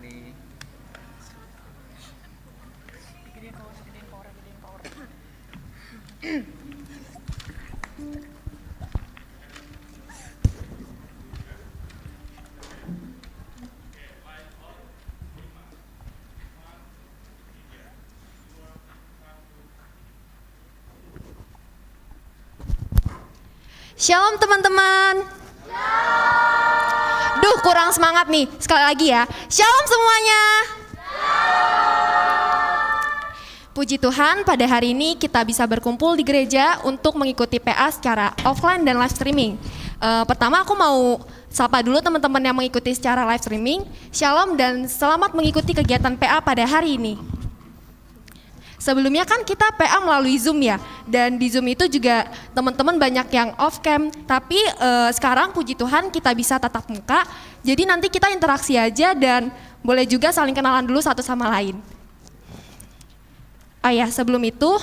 nih. Shalom teman-teman. Duh, kurang semangat nih. Sekali lagi ya. Shalom semuanya. Puji Tuhan, pada hari ini kita bisa berkumpul di gereja untuk mengikuti PA secara offline dan live streaming. Pertama aku mau sapa dulu teman-teman yang mengikuti secara live streaming. Shalom dan selamat mengikuti kegiatan PA pada hari ini. Sebelumnya kan kita PA melalui Zoom ya, dan di Zoom itu juga teman-teman banyak yang off cam, tapi sekarang puji Tuhan kita bisa tatap muka, jadi nanti kita interaksi aja dan boleh juga saling kenalan dulu satu sama lain. Oh ya, sebelum itu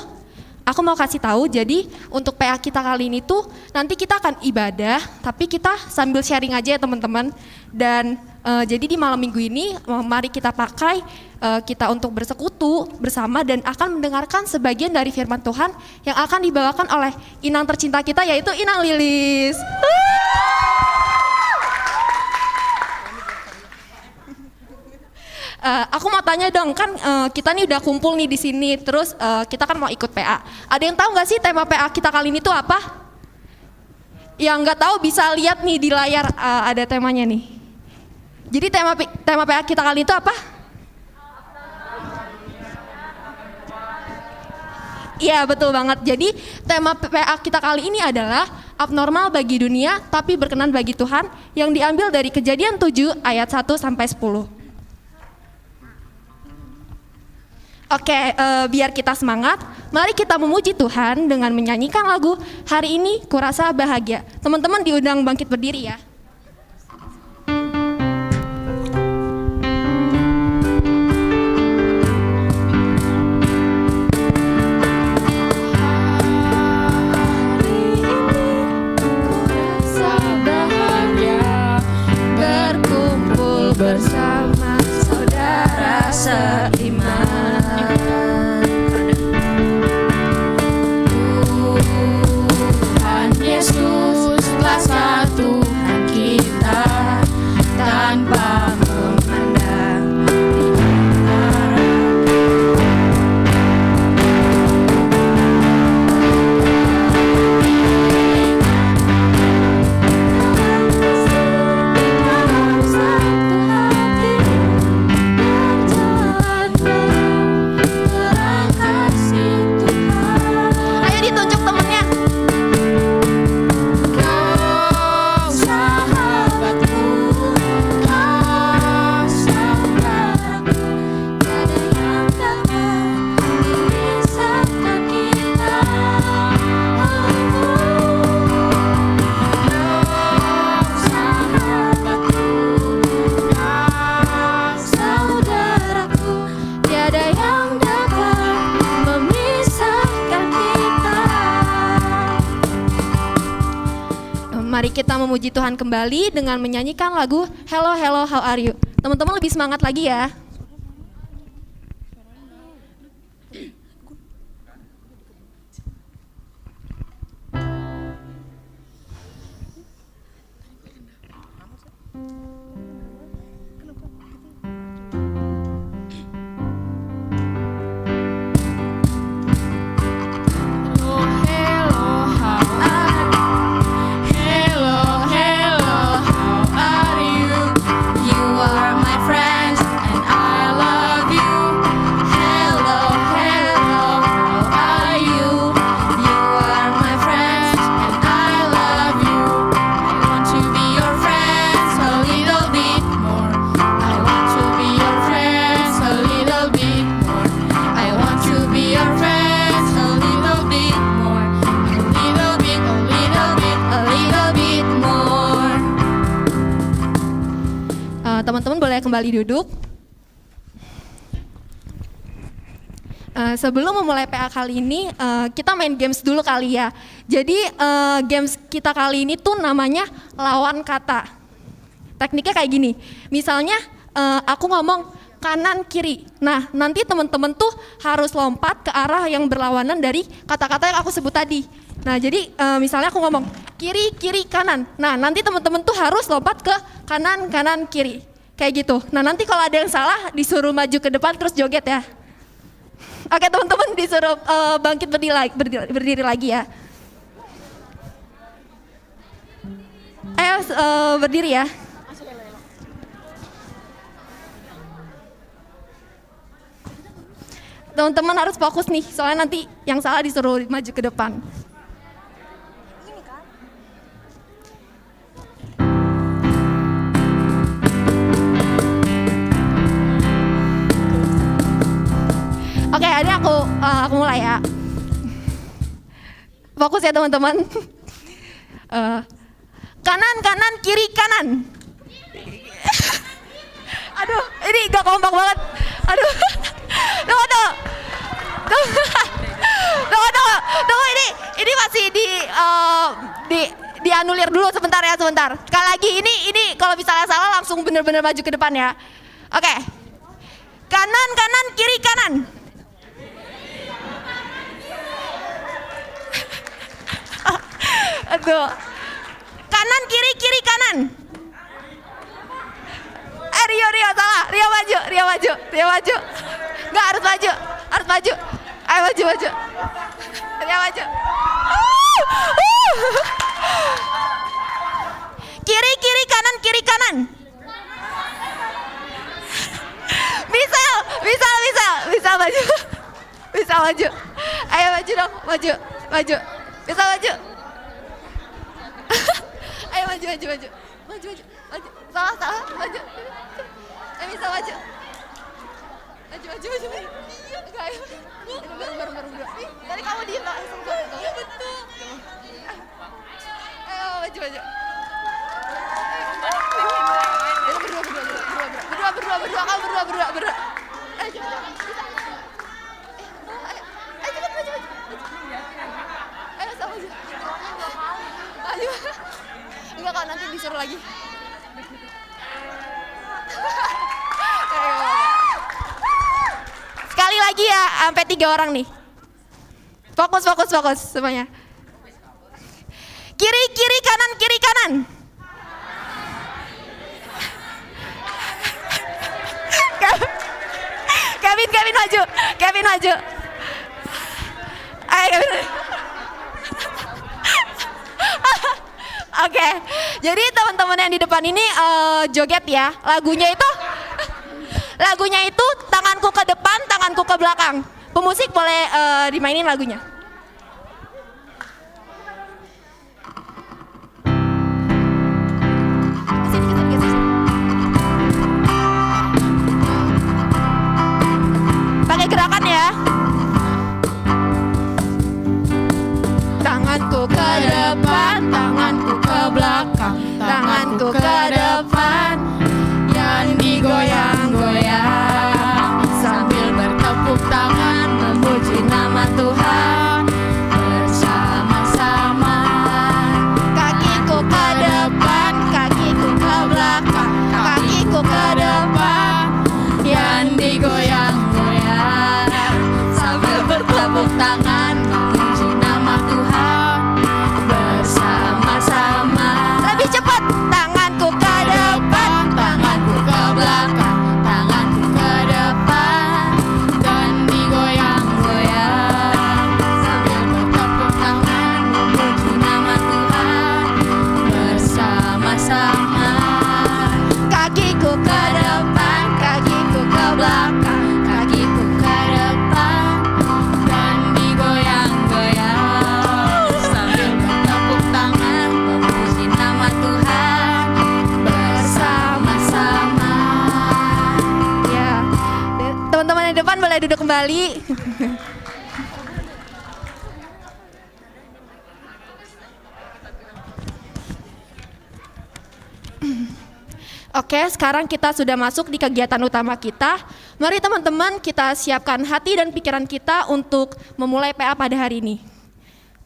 aku mau kasih tahu, jadi untuk PA kita kali ini tuh nanti kita akan ibadah, tapi kita sambil sharing aja ya teman-teman. Dan jadi di malam minggu ini mari kita pakai kita untuk bersekutu bersama dan akan mendengarkan sebagian dari firman Tuhan yang akan dibawakan oleh inang tercinta kita, yaitu Inang Lilis. Aku mau tanya dong, kan kita nih udah kumpul nih di sini, terus kita kan mau ikut PA. Ada yang tahu nggak sih tema PA kita kali ini tuh apa? Yang nggak tahu bisa lihat nih di layar, ada temanya nih. Jadi tema PA kita kali itu apa? Iya betul banget. Jadi tema PA kita kali ini adalah abnormal bagi dunia tapi berkenan bagi Tuhan, yang diambil dari Kejadian 7 ayat 1 sampai 10. Oke, biar kita semangat, mari kita memuji Tuhan dengan menyanyikan lagu Hari Ini Kurasa Bahagia. Teman-teman diundang bangkit berdiri ya. Bersama saudara seiman, Tuhan Yesuslah satukan kita tanpa memandang Mari kita memuji Tuhan kembali dengan menyanyikan lagu Hello Hello How Are You. Teman-teman lebih semangat lagi ya. Teman-teman boleh kembali duduk. Sebelum memulai PA kali ini, kita main games dulu kali ya. Jadi games kita kali ini tuh namanya lawan kata. Tekniknya kayak gini, misalnya aku ngomong kanan kiri. Nah, nanti teman-teman tuh harus lompat ke arah yang berlawanan dari kata-kata yang aku sebut tadi. Nah, jadi misalnya aku ngomong kiri, kiri, kanan. Nah, nanti teman-teman tuh harus lompat ke kanan, kanan, kiri. Kayak gitu. Nah, nanti kalau ada yang salah disuruh maju ke depan terus joget ya. Oke, teman-teman disuruh bangkit berdiri lagi ya. Ayo berdiri ya. Teman-teman harus fokus nih, soalnya nanti yang salah disuruh maju ke depan. Oke, ini aku mulai ya. Fokus ya teman-teman. Kanan, kanan, kiri, kanan. Aduh, ini gak kompak banget. Aduh, tunggu, ini masih dianulir dulu sebentar ya, sebentar. Sekali lagi, ini kalau misalnya salah langsung bener-bener maju ke depan ya. Oke, kanan, kanan, kiri, kanan. Aduh, kanan, kiri, kiri, kanan. Rio salah, Rio maju. Nggak harus maju. Ayo maju. Rio maju. Kiri, kiri, kanan, kiri, kanan. Bisa maju. Bisa maju. Ayo maju dong, maju. Bisa maju. Ayo maju. Salah, maju. Bisa maju. Enggak, ayo. Baru. Tadi kamu diem lah. Iya betul. Ayo maju. Berdua. Kamu berdua. Ayo cepet. Ayo cepet maju. Ayo sama maju. Maju. Enggak kok, nanti disuruh lagi. Sekali lagi ya, sampai 3 orang nih. Fokus semuanya. Kiri, kiri, kanan, kiri, kanan. Kevin maju. Ayo Kevin. Oke, jadi teman-teman yang di depan ini joget ya. Lagunya itu tanganku ke depan, tanganku ke belakang. Pemusik boleh dimainin lagunya. Kesini. Pakai gerakan ya. Tanganku ke depan, tanganku ke belakang, tanganku ke depan, yang digoyang-goyang sambil bertepuk tangan memuji nama Tuhan bersama-sama. Kakiku ke depan, kakiku ke belakang, kakiku ke depan, yang digoyang-goyang sambil bertepuk tangan memuji nama Tuhan bersama-sama. Lebih cepat, tanganku ke depan, tanganku ke belakang, tanganku ke depan, dan digoyang-goyang sambil bertepuk tangan memuji nama Tuhan bersama-sama. Kakiku ke depan, kakiku ke belakang, kakiku ke depan, dan digoyang-goyang sambil bertepuk tangan memuji nama Tuhan bersama-sama. Ya, teman-teman di depan boleh duduk kembali. Oke, sekarang kita sudah masuk di kegiatan utama kita. Mari teman-teman kita siapkan hati dan pikiran kita untuk memulai PA pada hari ini.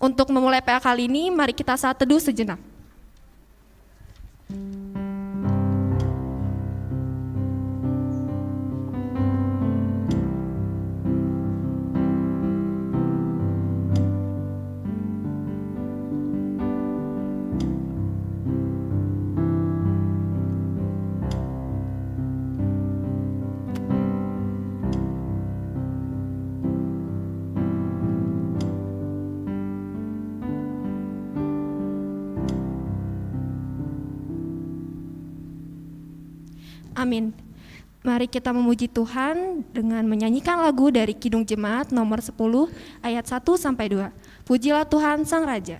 Untuk memulai PA kali ini, mari kita saat teduh sejenak. Amin. Mari kita memuji Tuhan dengan menyanyikan lagu dari Kidung Jemaat nomor 10 ayat 1 sampai 2. Pujilah Tuhan Sang Raja.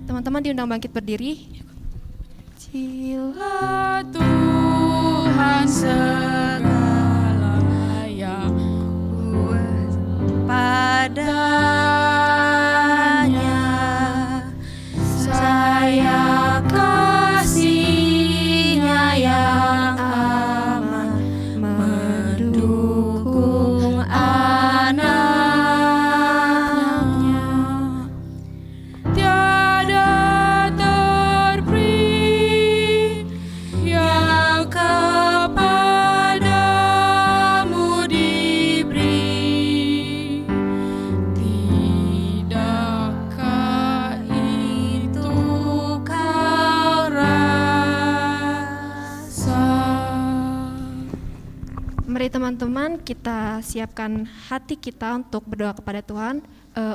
Teman-teman diundang bangkit berdiri. Pujilah Tuhan segala yang padanya saya kasihnya yang aman mendukung anaknya. Tiada terperi yang kepadamu diberi. Tidakkah itu kau rasa? Mari teman-teman kita siapkan hati kita untuk berdoa kepada Tuhan.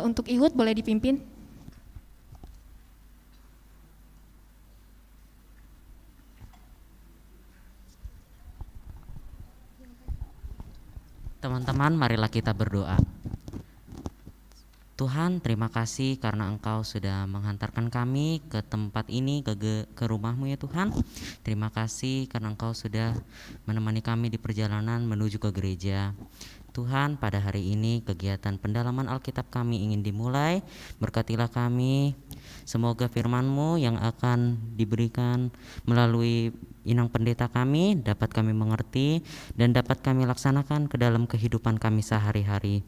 Untuk Ihud boleh dipimpin. Teman-teman, marilah kita berdoa. Tuhan, terima kasih karena Engkau sudah menghantarkan kami ke tempat ini, ke rumah-Mu ya Tuhan. Terima kasih karena Engkau sudah menemani kami di perjalanan menuju ke gereja. Tuhan, pada hari ini kegiatan pendalaman Alkitab kami ingin dimulai. Berkatilah kami, semoga firman-Mu yang akan diberikan melalui inang pendeta kami dapat kami mengerti dan dapat kami laksanakan ke dalam kehidupan kami sehari-hari.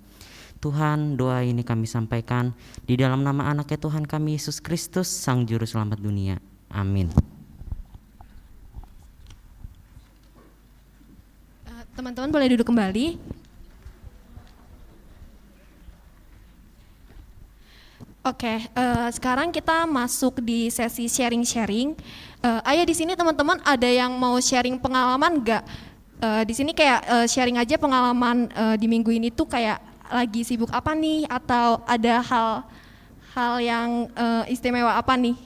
Tuhan, doa ini kami sampaikan di dalam nama anaknya Tuhan kami Yesus Kristus, Sang Juru Selamat dunia. Amin. Teman-teman boleh duduk kembali. Oke, sekarang kita masuk di sesi sharing-sharing. Ayo di sini teman-teman ada yang mau sharing pengalaman nggak? Di sini kayak sharing aja pengalaman di minggu ini tuh kayak lagi sibuk apa nih, atau ada hal yang istimewa apa nih?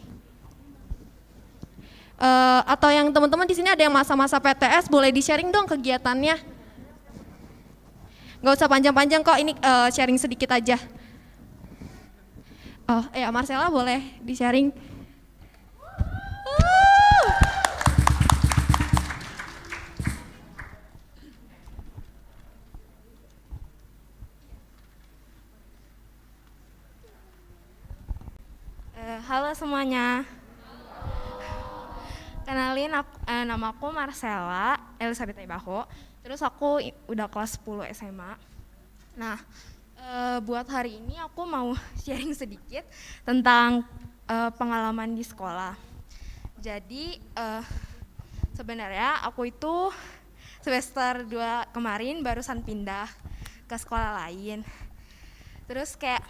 Atau yang teman-teman di sini ada yang masa-masa PTS, boleh di-sharing dong kegiatannya. Nggak usah panjang-panjang kok, ini sharing sedikit aja. Oh ya, Marcella boleh di-sharing. Halo semuanya. Kenalin, nama aku Marcella Elizabeth Ibaho. Terus aku udah kelas 10 SMA. Nah, buat hari ini aku mau sharing sedikit tentang pengalaman di sekolah. Jadi sebenarnya aku itu semester 2 kemarin barusan pindah ke sekolah lain. Terus kayak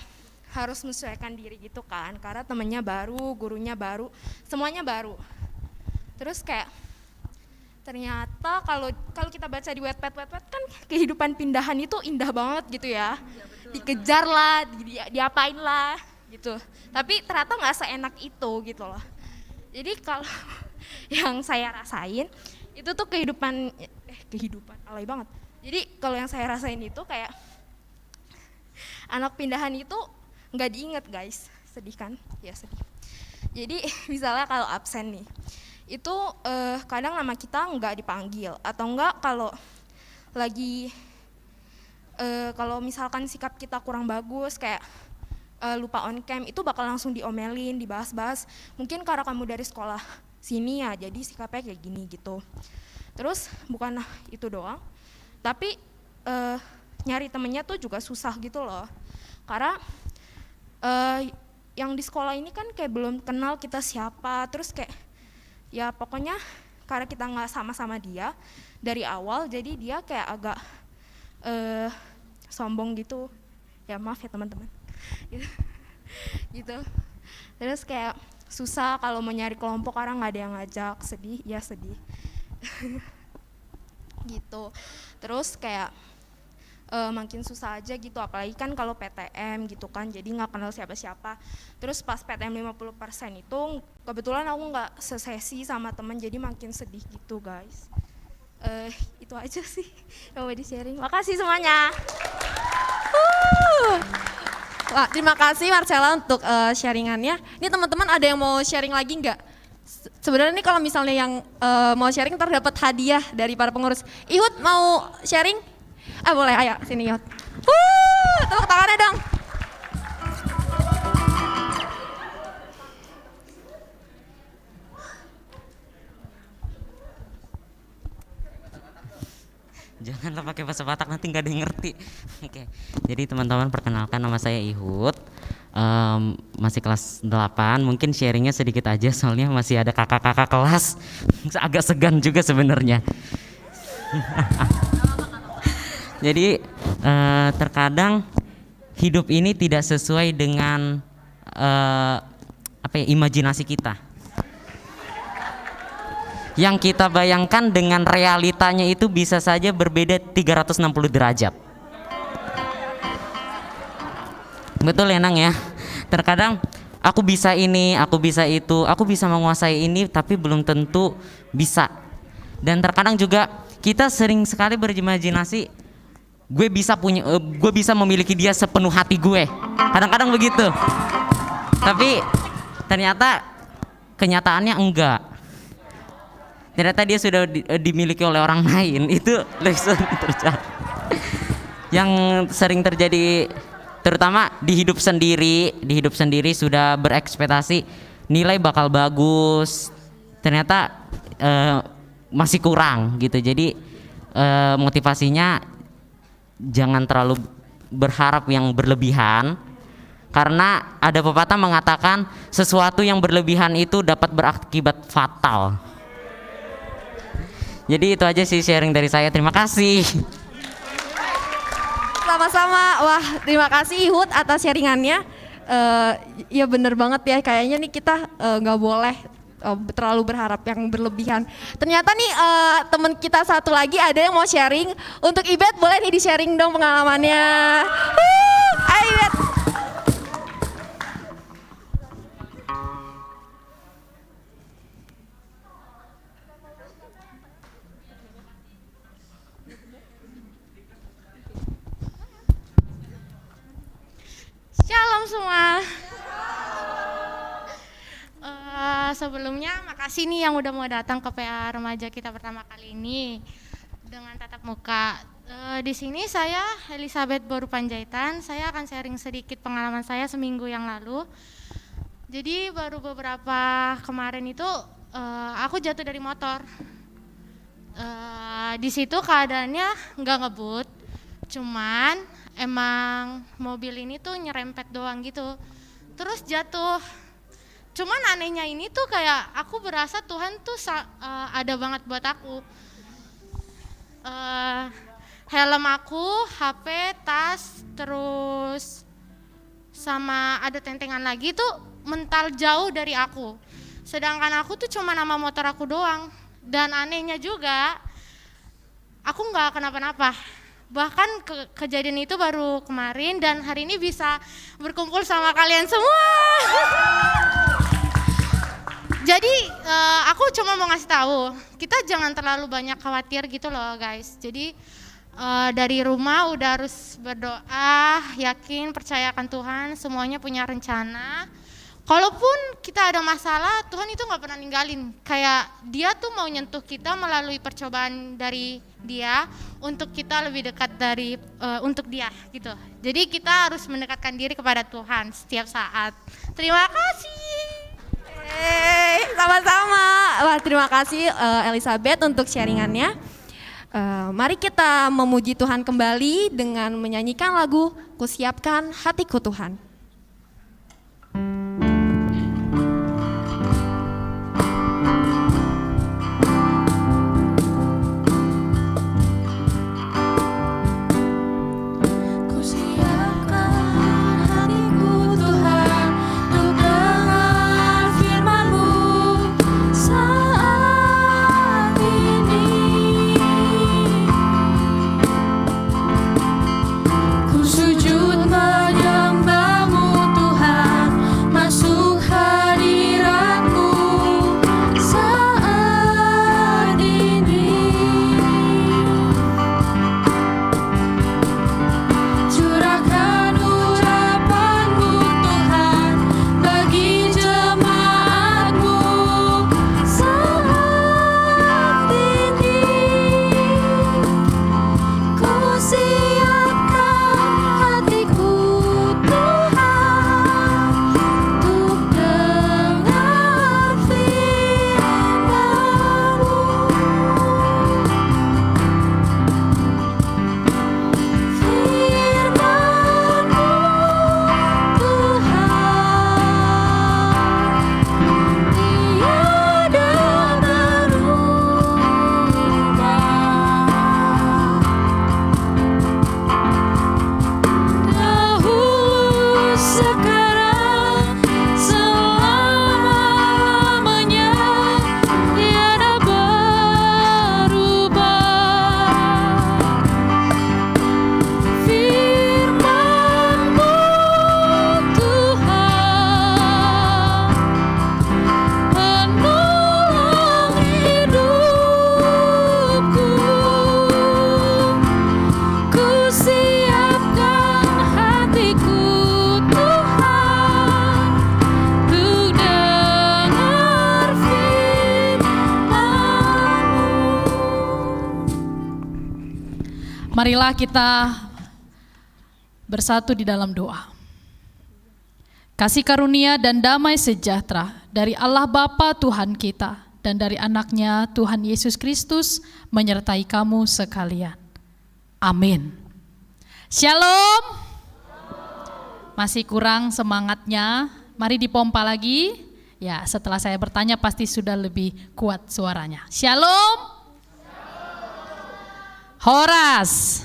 harus menyesuaikan diri gitu kan, karena temennya baru, gurunya baru, semuanya baru. Terus kayak ternyata kalau kita baca di Wattpad kan kehidupan pindahan itu indah banget gitu ya. Dikejar lah, diapain lah gitu. Tapi ternyata nggak seenak itu gitu loh. Jadi kalau yang saya rasain itu tuh kehidupan alay banget. Jadi kalau yang saya rasain itu kayak anak pindahan itu nggak diinget guys, sedih kan? Ya sedih. Jadi misalnya kalau absen nih, itu kadang nama kita nggak dipanggil, atau enggak kalau lagi kalau misalkan sikap kita kurang bagus kayak lupa on cam itu bakal langsung diomelin, dibahas-bahas. Mungkin karena kamu dari sekolah sini ya, jadi sikapnya kayak gini gitu. Terus bukan itu doang, tapi nyari temennya tuh juga susah gitu loh. Karena yang di sekolah ini kan kayak belum kenal kita siapa, terus kayak ya pokoknya karena kita nggak sama-sama dia dari awal, jadi dia kayak agak sombong gitu. Ya maaf ya teman-teman. Gitu. Terus kayak susah kalau mau nyari kelompok karena nggak ada yang ngajak, sedih ya sedih. Gitu. Terus kayak makin susah aja gitu, apalagi kan kalau PTM gitu kan, jadi nggak kenal siapa-siapa. Terus pas PTM 50% itu kebetulan aku nggak sesesi sama teman, jadi makin sedih gitu guys. Itu aja sih yang mau di sharing. Makasih semuanya. Wah, terima kasih Marcella untuk sharingannya. Ini teman-teman ada yang mau sharing lagi nggak? Sebenarnya nih kalau misalnya yang mau sharing terdapat hadiah dari para pengurus. Ihud mau sharing? Boleh, ayo sini Ihud. Tepuk tangannya dong. Janganlah pakai bahasa Batak, nanti nggak ada yang ngerti. Oke. Jadi teman-teman, perkenalkan nama saya Ihud. Masih kelas 8, mungkin sharingnya sedikit aja soalnya masih ada kakak-kakak kelas. Agak segan juga sebenarnya. Jadi terkadang hidup ini tidak sesuai dengan imajinasi kita. Yang kita bayangkan dengan realitanya itu bisa saja berbeda 360 derajat. Betul ya Nang ya? Terkadang aku bisa ini, aku bisa itu, aku bisa menguasai ini, tapi belum tentu bisa. Dan terkadang juga kita sering sekali berimajinasi, gue bisa memiliki dia sepenuh hati gue. Kadang-kadang begitu. Tapi ternyata kenyataannya enggak. Ternyata dia sudah dimiliki oleh orang lain. Itu sering terjadi. Yang sering terjadi terutama di hidup sendiri sudah berekspektasi nilai bakal bagus. Ternyata masih kurang gitu. Jadi motivasinya jangan terlalu berharap yang berlebihan. Karena ada pepatah mengatakan sesuatu yang berlebihan itu dapat berakibat fatal. Jadi itu aja sih sharing dari saya. Terima kasih. Sama-sama. Wah, terima kasih Ihud atas sharingannya. Ya bener banget ya, kayaknya nih kita nggak boleh terlalu berharap yang berlebihan. Ternyata nih teman kita satu lagi ada yang mau sharing. Untuk Ibet, boleh nih di-sharing dong pengalamannya. Ayo Ibet. Shalom semua. Sebelumnya makasih nih yang udah mau datang ke PA Remaja kita pertama kali ini dengan tatap muka. Di sini saya Elizabeth Boru Panjaitan. Saya akan sharing sedikit pengalaman saya seminggu yang lalu. Jadi baru beberapa kemarin itu aku jatuh dari motor. Di situ keadaannya nggak ngebut, cuman emang mobil ini tuh nyerempet doang gitu, terus jatuh. Cuman anehnya ini tuh kayak aku berasa Tuhan tuh ada banget buat aku. Helm aku, HP, tas, terus sama ada tentengan lagi tuh mental jauh dari aku. Sedangkan aku tuh cuma nama motor aku doang. Dan anehnya juga aku nggak kenapa-napa. Bahkan kejadian itu baru kemarin dan hari ini bisa berkumpul sama kalian semua. Jadi aku cuma mau ngasih tahu, kita jangan terlalu banyak khawatir gitu loh guys. Jadi dari rumah udah harus berdoa, yakin, percayakan Tuhan, semuanya punya rencana. kalaupun kita ada masalah, Tuhan itu nggak pernah ninggalin. Kayak Dia tuh mau nyentuh kita melalui percobaan dari Dia untuk kita lebih dekat dari untuk Dia gitu. Jadi kita harus mendekatkan diri kepada Tuhan setiap saat. Terima kasih. Sama-sama. Wah, terima kasih Elizabeth untuk sharingannya. Mari kita memuji Tuhan kembali dengan menyanyikan lagu Kusiapkan Hatiku Tuhan. Sujud menyembah-Mu Tuhan, masuk hadirat-Mu saat ini. Curahkan ucapan-Mu Tuhan bagi jemaat-Mu saat ini. Ku siapkan hatiku Tuhan untuk dengar firman-Mu. Firman-Mu Tuhan tiada berubah. Dahulu, sekarang, selama-lamanya tiada berubah. Firman-Mu Tuhan penolong hidupku. Ku siapkan hatiku Tuhan untuk dengar firman-Mu. Marilah kita bersatu di dalam doa. Kasih karunia dan damai sejahtera dari Allah Bapa Tuhan kita dan dari anaknya Tuhan Yesus Kristus menyertai kamu sekalian. Amin. Shalom. Masih kurang semangatnya, mari dipompa lagi. Ya, setelah saya bertanya pasti sudah lebih kuat suaranya. Shalom. Horas.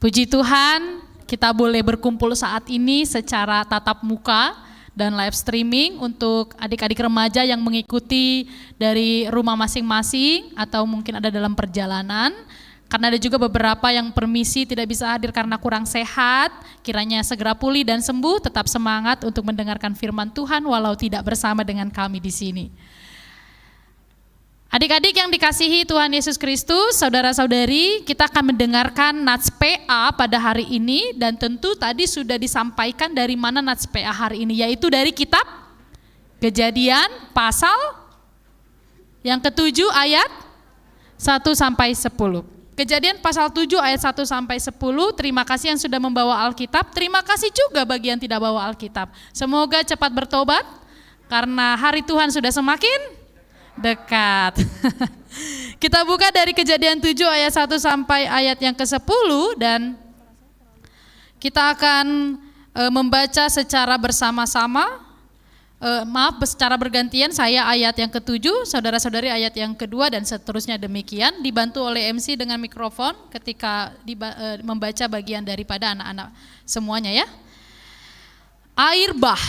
Puji Tuhan, kita boleh berkumpul saat ini secara tatap muka dan live streaming untuk adik-adik remaja yang mengikuti dari rumah masing-masing atau mungkin ada dalam perjalanan. Karena ada juga beberapa yang permisi tidak bisa hadir karena kurang sehat, kiranya segera pulih dan sembuh, tetap semangat untuk mendengarkan firman Tuhan walau tidak bersama dengan kami di sini. Adik-adik yang dikasihi Tuhan Yesus Kristus, saudara-saudari, kita akan mendengarkan Nats PA pada hari ini dan tentu tadi sudah disampaikan dari mana Nats PA hari ini, yaitu dari kitab Kejadian pasal yang ke-7 ayat 1 sampai 10. Kejadian pasal 7 ayat 1 sampai 10. Terima kasih yang sudah membawa Alkitab. Terima kasih juga bagi yang tidak bawa Alkitab. Semoga cepat bertobat karena hari Tuhan sudah semakin dekat. Kita buka dari Kejadian 7 ayat 1 sampai ayat yang ke-10 dan kita akan membaca secara bersama-sama. Secara bergantian, saya ayat yang ke-7, saudara-saudari ayat yang kedua dan seterusnya demikian, dibantu oleh MC dengan mikrofon ketika membaca bagian daripada anak-anak semuanya ya. Air bah.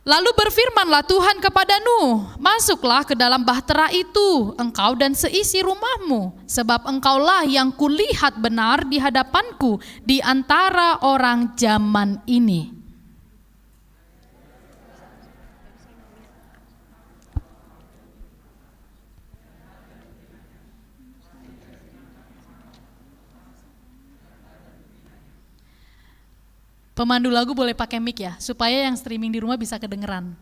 Lalu berfirmanlah Tuhan kepada Nuh, masuklah ke dalam bahtera itu, engkau dan seisi rumahmu, sebab engkaulah yang kulihat benar di hadapanku di antara orang zaman ini. Pemandu lagu boleh pakai mic ya, supaya yang streaming di rumah bisa kedengeran.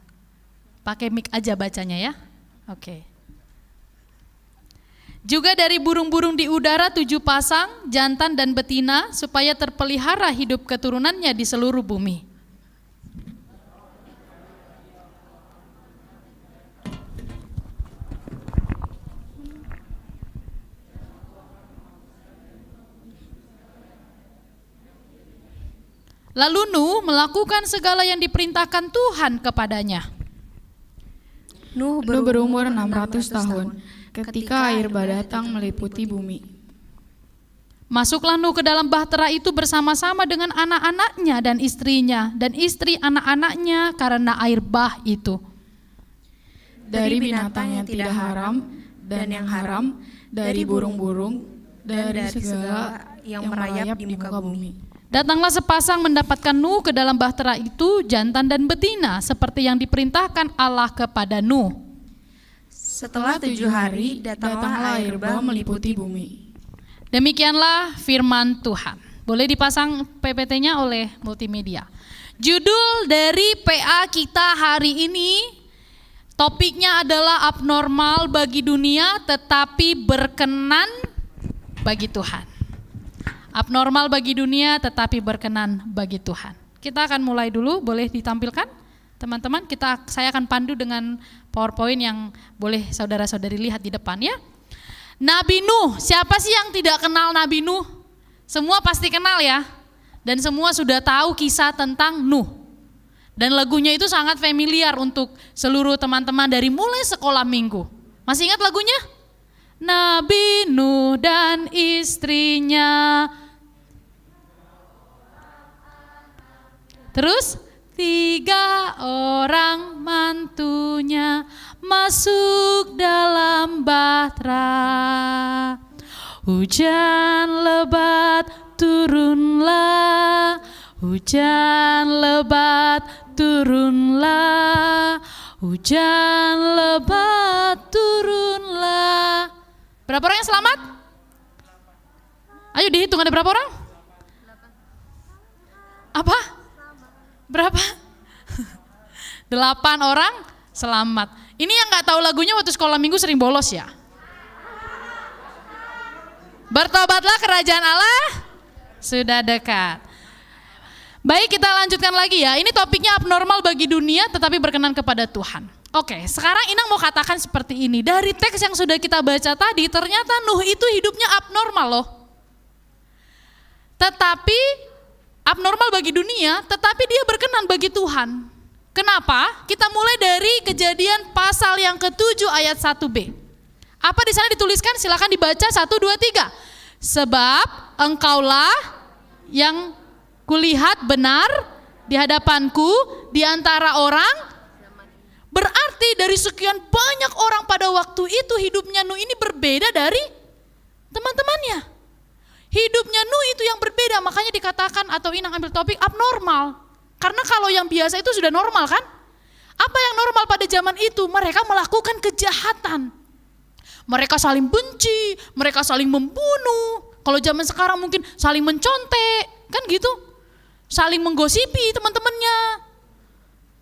Pakai mic aja bacanya ya. Oke. Juga dari burung-burung di udara 7 pasang, jantan dan betina, supaya terpelihara hidup keturunannya di seluruh bumi. Lalu Nuh melakukan segala yang diperintahkan Tuhan kepadanya. Nuh berumur 600 tahun ketika air bah datang meliputi bumi. Masuklah Nuh ke dalam bahtera itu bersama-sama dengan anak-anaknya dan istrinya, dan istri anak-anaknya karena air bah itu. Dari binatang yang tidak haram dan yang haram, dari burung-burung, dari segala yang merayap di muka bumi. Datanglah sepasang mendapatkan Nuh ke dalam bahtera itu, jantan dan betina, seperti yang diperintahkan Allah kepada Nuh. Setelah 7 hari, datanglah air bah meliputi bumi. Demikianlah firman Tuhan. Boleh dipasang PPT-nya oleh multimedia. Judul dari PA kita hari ini, topiknya adalah abnormal bagi dunia tetapi berkenan bagi Tuhan. Abnormal bagi dunia tetapi berkenan bagi Tuhan. Kita akan mulai dulu, boleh ditampilkan teman-teman. Saya akan pandu dengan PowerPoint yang boleh saudara-saudari lihat di depan ya. Nabi Nuh, siapa sih yang tidak kenal Nabi Nuh? Semua pasti kenal ya. Dan semua sudah tahu kisah tentang Nuh. Dan lagunya itu sangat familiar untuk seluruh teman-teman dari mulai sekolah minggu. Masih ingat lagunya? Nabi Nuh dan istrinya. Terus 3 orang mantunya masuk dalam bahtera. Hujan lebat turunlah, hujan lebat turunlah, hujan lebat turunlah. Berapa orang yang selamat? Ayo dihitung, ada berapa orang? Apa? Berapa? 8 orang selamat. Ini yang gak tahu lagunya waktu sekolah minggu sering bolos ya. Bertobatlah, kerajaan Allah sudah dekat. Baik, kita lanjutkan lagi ya. Ini topiknya abnormal bagi dunia tetapi berkenan kepada Tuhan. Oke, sekarang Inang mau katakan seperti ini. Dari teks yang sudah kita baca tadi, ternyata Nuh itu hidupnya abnormal loh. Tetapi abnormal bagi dunia, tetapi dia berkenan bagi Tuhan. Kenapa? Kita mulai dari Kejadian pasal yang ke-7 ayat 1b. Apa di sana dituliskan? Silakan dibaca 1, 2, 3. Sebab engkaulah yang kulihat benar di hadapanku di antara orang. Berarti dari sekian banyak orang pada waktu itu hidupnya Nuh ini berbeda dari teman-temannya. Hidupnya Nuh itu yang berbeda, makanya dikatakan atau Inang ambil topik abnormal. Karena kalau yang biasa itu sudah normal kan? Apa yang normal pada zaman itu? Mereka melakukan kejahatan. Mereka saling benci, mereka saling membunuh. Kalau zaman sekarang mungkin saling mencontek, kan gitu. Saling menggosipi teman-temannya,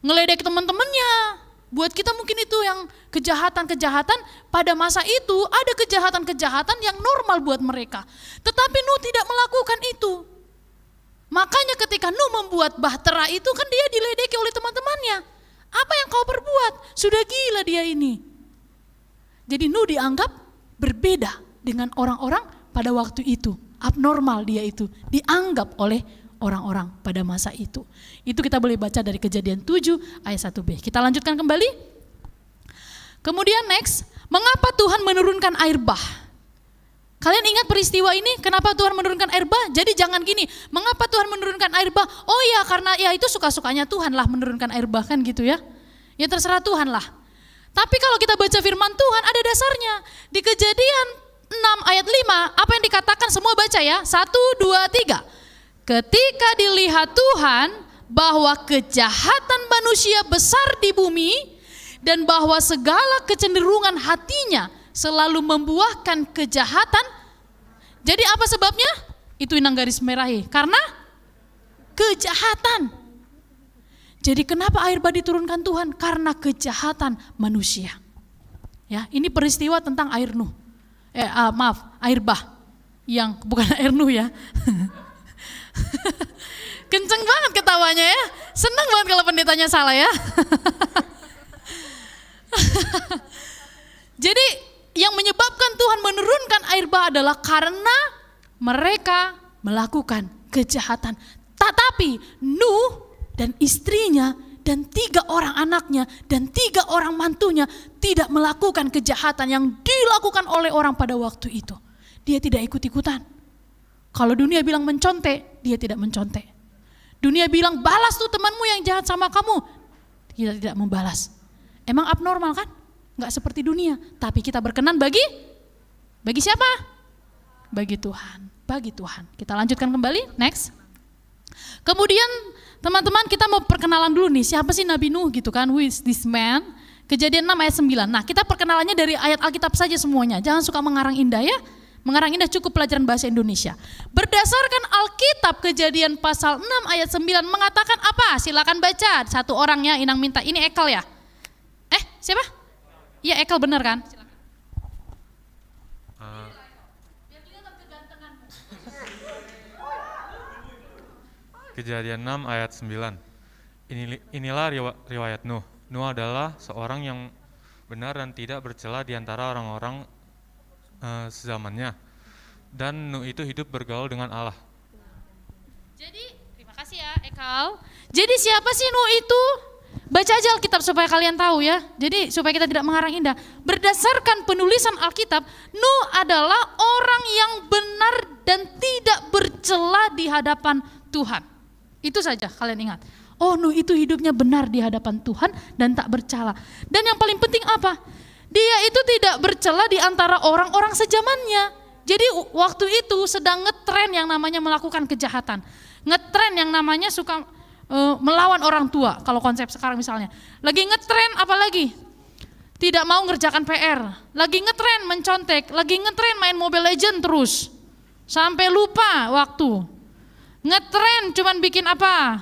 ngeledek teman-temannya. Buat kita mungkin itu yang kejahatan-kejahatan, pada masa itu ada kejahatan-kejahatan yang normal buat mereka. Tetapi Nuh tidak melakukan itu. Makanya ketika Nuh membuat bahtera itu kan dia diledeki oleh teman-temannya. Apa yang kau perbuat? Sudah gila dia ini. Jadi Nuh dianggap berbeda dengan orang-orang pada waktu itu. Abnormal dia itu, dianggap oleh orang-orang pada masa itu. Itu kita boleh baca dari Kejadian 7 ayat 1b. Kita lanjutkan kembali. Kemudian next, mengapa Tuhan menurunkan air bah? Kalian ingat peristiwa ini? Kenapa Tuhan menurunkan air bah? Jadi jangan gini, mengapa Tuhan menurunkan air bah? Oh ya, karena ya itu suka-sukanya Tuhan lah menurunkan air bah kan gitu ya. Ya terserah Tuhan lah. Tapi kalau kita baca firman Tuhan ada dasarnya. Di Kejadian 6 ayat 5, apa yang dikatakan? Semua baca ya. 1, 2, 3. Ketika dilihat Tuhan bahwa kejahatan manusia besar di bumi dan bahwa segala kecenderungan hatinya selalu membuahkan kejahatan. Jadi apa sebabnya? Itu Inang garis merahi. Karena kejahatan. Jadi kenapa air bah diturunkan Tuhan? Karena kejahatan manusia. Ya, ini peristiwa tentang air Nuh. Air bah. Yang bukan air Nuh ya. Kenceng banget ketawanya ya. Senang banget kalau pendetanya salah ya. Jadi yang menyebabkan Tuhan menurunkan air bah adalah karena mereka melakukan kejahatan. Tetapi Nuh dan istrinya dan 3 orang anaknya dan 3 orang mantunya tidak melakukan kejahatan yang dilakukan oleh orang pada waktu itu. Dia tidak ikut-ikutan. Kalau dunia bilang mencontek, dia tidak mencontek. Dunia bilang balas tuh temanmu yang jahat sama kamu, dia tidak membalas. Emang abnormal kan? Enggak seperti dunia. Tapi kita berkenan bagi siapa? Bagi Tuhan. Bagi Tuhan. Kita lanjutkan kembali, next. Kemudian teman-teman kita mau perkenalan dulu nih, siapa sih Nabi Nuh gitu kan, who is this man? Kejadian 6 ayat 9. Nah kita perkenalannya dari ayat Alkitab saja semuanya, jangan suka mengarang indah ya. Mengarang indah cukup pelajaran bahasa Indonesia. Berdasarkan Alkitab Kejadian pasal 6 ayat 9 mengatakan apa? Silakan baca, satu orangnya Inang minta, ini Ekel ya? Siapa? Iya Ekel benar kan? Silakan. Kejadian 6 ayat 9. Inilah riwayat Nuh. Nuh adalah seorang yang benar dan tidak bercela di antara orang-orang sezamannya. Dan Nuh itu hidup bergaul dengan Allah. Jadi, terima kasih ya Ekal. Jadi siapa sih Nuh itu? Baca aja Alkitab supaya kalian tahu ya. Jadi supaya kita tidak mengarang indah. Berdasarkan penulisan Alkitab, Nuh adalah orang yang benar dan tidak bercela di hadapan Tuhan. Itu saja kalian ingat. Oh Nuh itu hidupnya benar di hadapan Tuhan dan tak bercela. Dan yang paling penting apa? Dia itu tidak bercela di antara orang-orang sezamannya. Jadi waktu itu sedang ngetren yang namanya melakukan kejahatan. Ngetren yang namanya suka melawan orang tua. Kalau konsep sekarang misalnya. Lagi ngetren apalagi? Tidak mau ngerjakan PR. Lagi ngetren mencontek. Lagi ngetren main Mobile Legends terus. Sampai lupa waktu. Ngetren cuman bikin apa?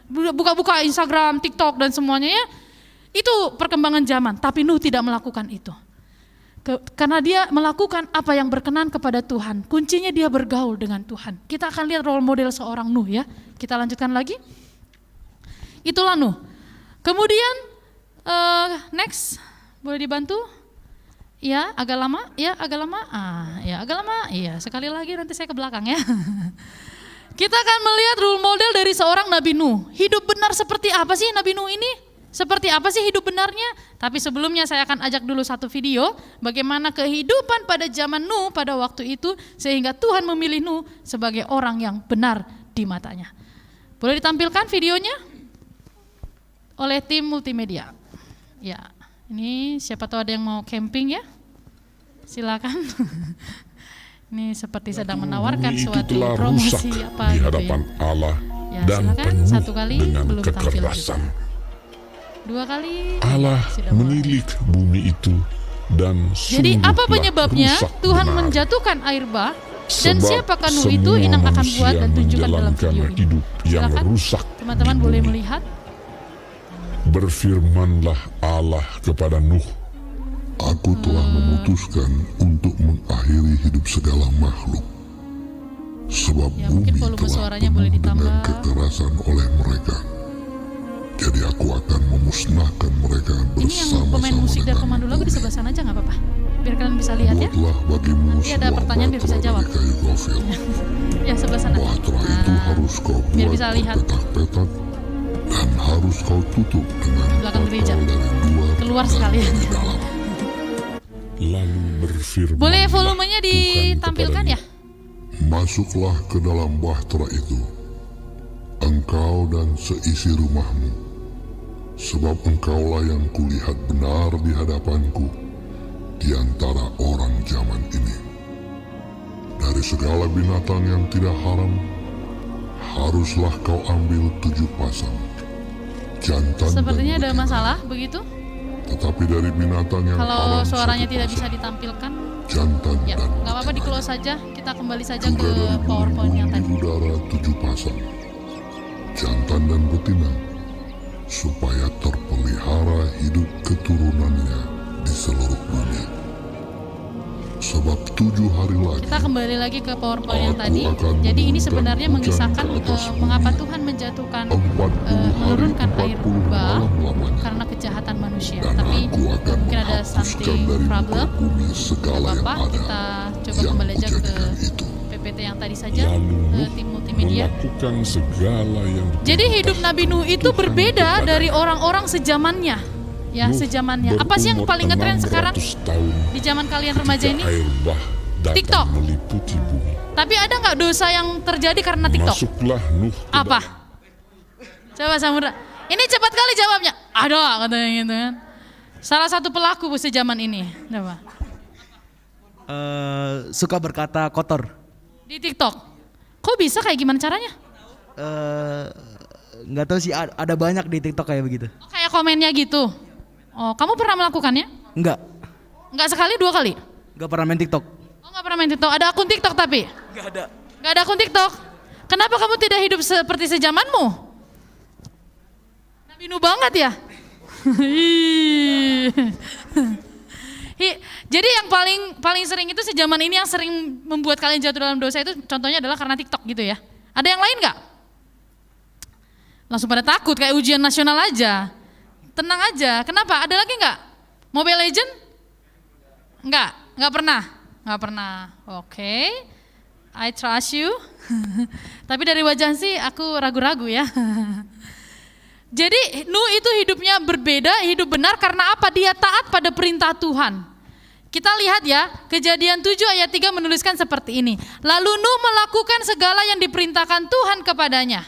Buka-buka Instagram, TikTok dan semuanya ya. Itu perkembangan zaman, tapi Nuh tidak melakukan itu. Karena dia melakukan apa yang berkenan kepada Tuhan. Kuncinya dia bergaul dengan Tuhan. Kita akan lihat role model seorang Nuh ya. Kita lanjutkan lagi. Itulah Nuh. Kemudian next, boleh dibantu? Ya, agak lama. Ya, agak lama. Ya, agak lama. Iya, sekali lagi nanti saya ke belakang ya. Kita akan melihat role model dari seorang Nabi Nuh. Hidup benar seperti apa sih Nabi Nuh ini? Seperti apa sih hidup benarnya? Tapi sebelumnya saya akan ajak dulu satu video bagaimana kehidupan pada zaman Nuh pada waktu itu sehingga Tuhan memilih Nuh sebagai orang yang benar di matanya. Boleh ditampilkan videonya oleh tim multimedia. Ya, ini siapa tahu ada yang mau camping ya? Silakan. Ini seperti sedang menawarkan suatu promosi apa di gitu hadapan ya. Allah Ya, dan silakan. penuh Satu kali dengan belum tampil kecerdasan. juga. 2 kali. Allah Sudah mulai. menilik bumi itu dan Jadi sungguh apa telah penyebabnya? rusak Tuhan benar. menjatuhkan air bah dan Sebab siapakah Nuh itu? semua Inang akan manusia buat dan tunjukkan dalam menjalankan video ini. hidup yang Silakan. rusak Teman-teman di boleh bumi. melihat. Berfirmanlah Allah kepada Nuh, Aku telah memutuskan untuk mengakhiri hidup segala makhluk. Sebab Ya, mungkin bumi volume telah suaranya penuh boleh dengan ditambah. kekerasan oleh mereka. Jadi aku akan memusnahkan mereka Ini yang bersama-sama pemain musik dan dengan pemandu lagu di bumi. sebelah sana aja nggak apa-apa. Biar kalian bisa lihat ya. Buatlah bagimu Nanti ada sebuah pertanyaan biar bisa bahtera jawab. dari kayu gofil. Ya sebelah sana. Bahtera itu harus kau biar buat bisa lihat. berpetak-petak dan harus kau tutup dengan Belakang gereja. batal dari luar Keluar dan sekalian. dari dalam. lalu berfirman. Boleh volumenya ditampilkan ya? Masuklah ke dalam bahtera itu, engkau dan seisi rumahmu, sebab engkaulah yang kulihat benar di hadapanku di antara orang zaman ini. Dari segala binatang yang tidak haram, haruslah kau ambil 7 pasang, jantan Sepertinya dan ada betina. masalah begitu. Tetapi dari binatang yang Kalau haram suaranya 1 tidak bisa pasang, ditampilkan, jantan ya dan nggak apa-apa, di betina. close saja. Kita kembali saja Juga ke dari PowerPoint yang burung-burung tadi. di udara 7 pasang, jantan dan betina, supaya terpelihara hidup keturunannya di seluruh bumi. Sebab 7 hari lagi Kita kembali lagi ke PowerPoint yang Aku tadi. akan Jadi ini menurunkan sebenarnya hujan mengisahkan ke atas bumi mengapa Tuhan menjatuhkan 40 hari menurunkan air 40 bah malam lamanya. karena kejahatan manusia. Dan Tapi aku akan mungkin ada menghapuskan something dari muka problem. bumi Tidak segala yang apa-apa, ada kita coba yang kembali aja ke kujadikan itu. PPT yang tadi saja, Lalu Nuh tim multimedia. melakukan segala yang Jadi hidup Nabi Nuh itu Tuhan berbeda kepadanya. dari orang-orang sejamannya. Ya, Nuh sejamannya. Apa sih yang berumur paling ngetren sekarang 600 tahun di zaman kalian remaja ketika ini? air bah datang TikTok. meliputi bumi. Tapi ada nggak dosa yang terjadi karena TikTok? Masuklah Nuh ke Apa? Coba Samudra. Ini cepat kali jawabnya. Ada katanya gitu kan. Salah satu pelaku sejaman ini. Coba. Suka berkata kotor. Di TikTok. Kok bisa kayak gimana caranya? Nggak tahu sih, ada banyak di TikTok kayak begitu. Oh, kayak komennya gitu. Oh, kamu pernah melakukannya? Enggak, Nggak sekali, 2 kali? nggak pernah main TikTok. Oh, nggak pernah main TikTok. Ada akun TikTok tapi? Nggak ada. Nggak ada akun TikTok. Kenapa kamu tidak hidup seperti sejamanmu? Nabi Nuh banget ya? Jadi yang paling sering itu sejaman ini yang sering membuat kalian jatuh dalam dosa itu contohnya adalah karena TikTok gitu ya. Ada yang lain nggak? Langsung pada takut kayak ujian nasional aja. Tenang aja. Kenapa? Ada lagi nggak? Mobile Legend? Nggak pernah. Nggak pernah. Oke. I trust you. Tapi dari wajah sih aku ragu-ragu ya. Jadi Nuh itu hidupnya berbeda, hidup benar karena apa? Dia taat pada perintah Tuhan. Kita lihat ya, Kejadian 7 ayat 3 menuliskan seperti ini. Lalu Nuh melakukan segala yang diperintahkan Tuhan kepadanya.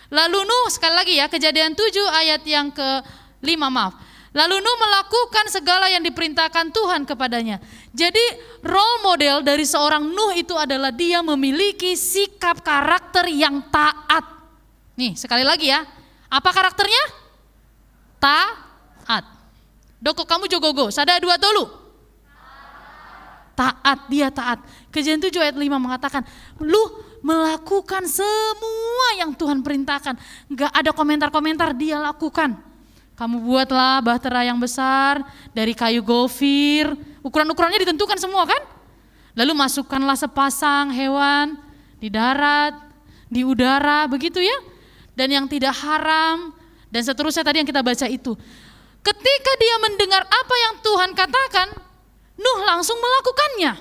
Lalu Nuh, sekali lagi ya, Kejadian 7 ayat yang ke-5 maaf. Lalu Nuh melakukan segala yang diperintahkan Tuhan kepadanya. Jadi role model dari seorang Nuh itu adalah dia memiliki sikap karakter yang taat. Nih sekali lagi ya, apa karakternya? Taat. Doko kamu jogogo, sada 2 tolu. Taat, dia taat. Kejadian 7 ayat 5 mengatakan, lu melakukan semua yang Tuhan perintahkan. Gak ada komentar-komentar, dia lakukan. Kamu buatlah bahtera yang besar dari kayu gofir. Ukuran-ukurannya ditentukan semua kan? Lalu masukkanlah sepasang hewan di darat, di udara, begitu ya. Dan yang tidak haram, dan seterusnya tadi yang kita baca itu. Ketika dia mendengar apa yang Tuhan katakan, Nuh langsung melakukannya.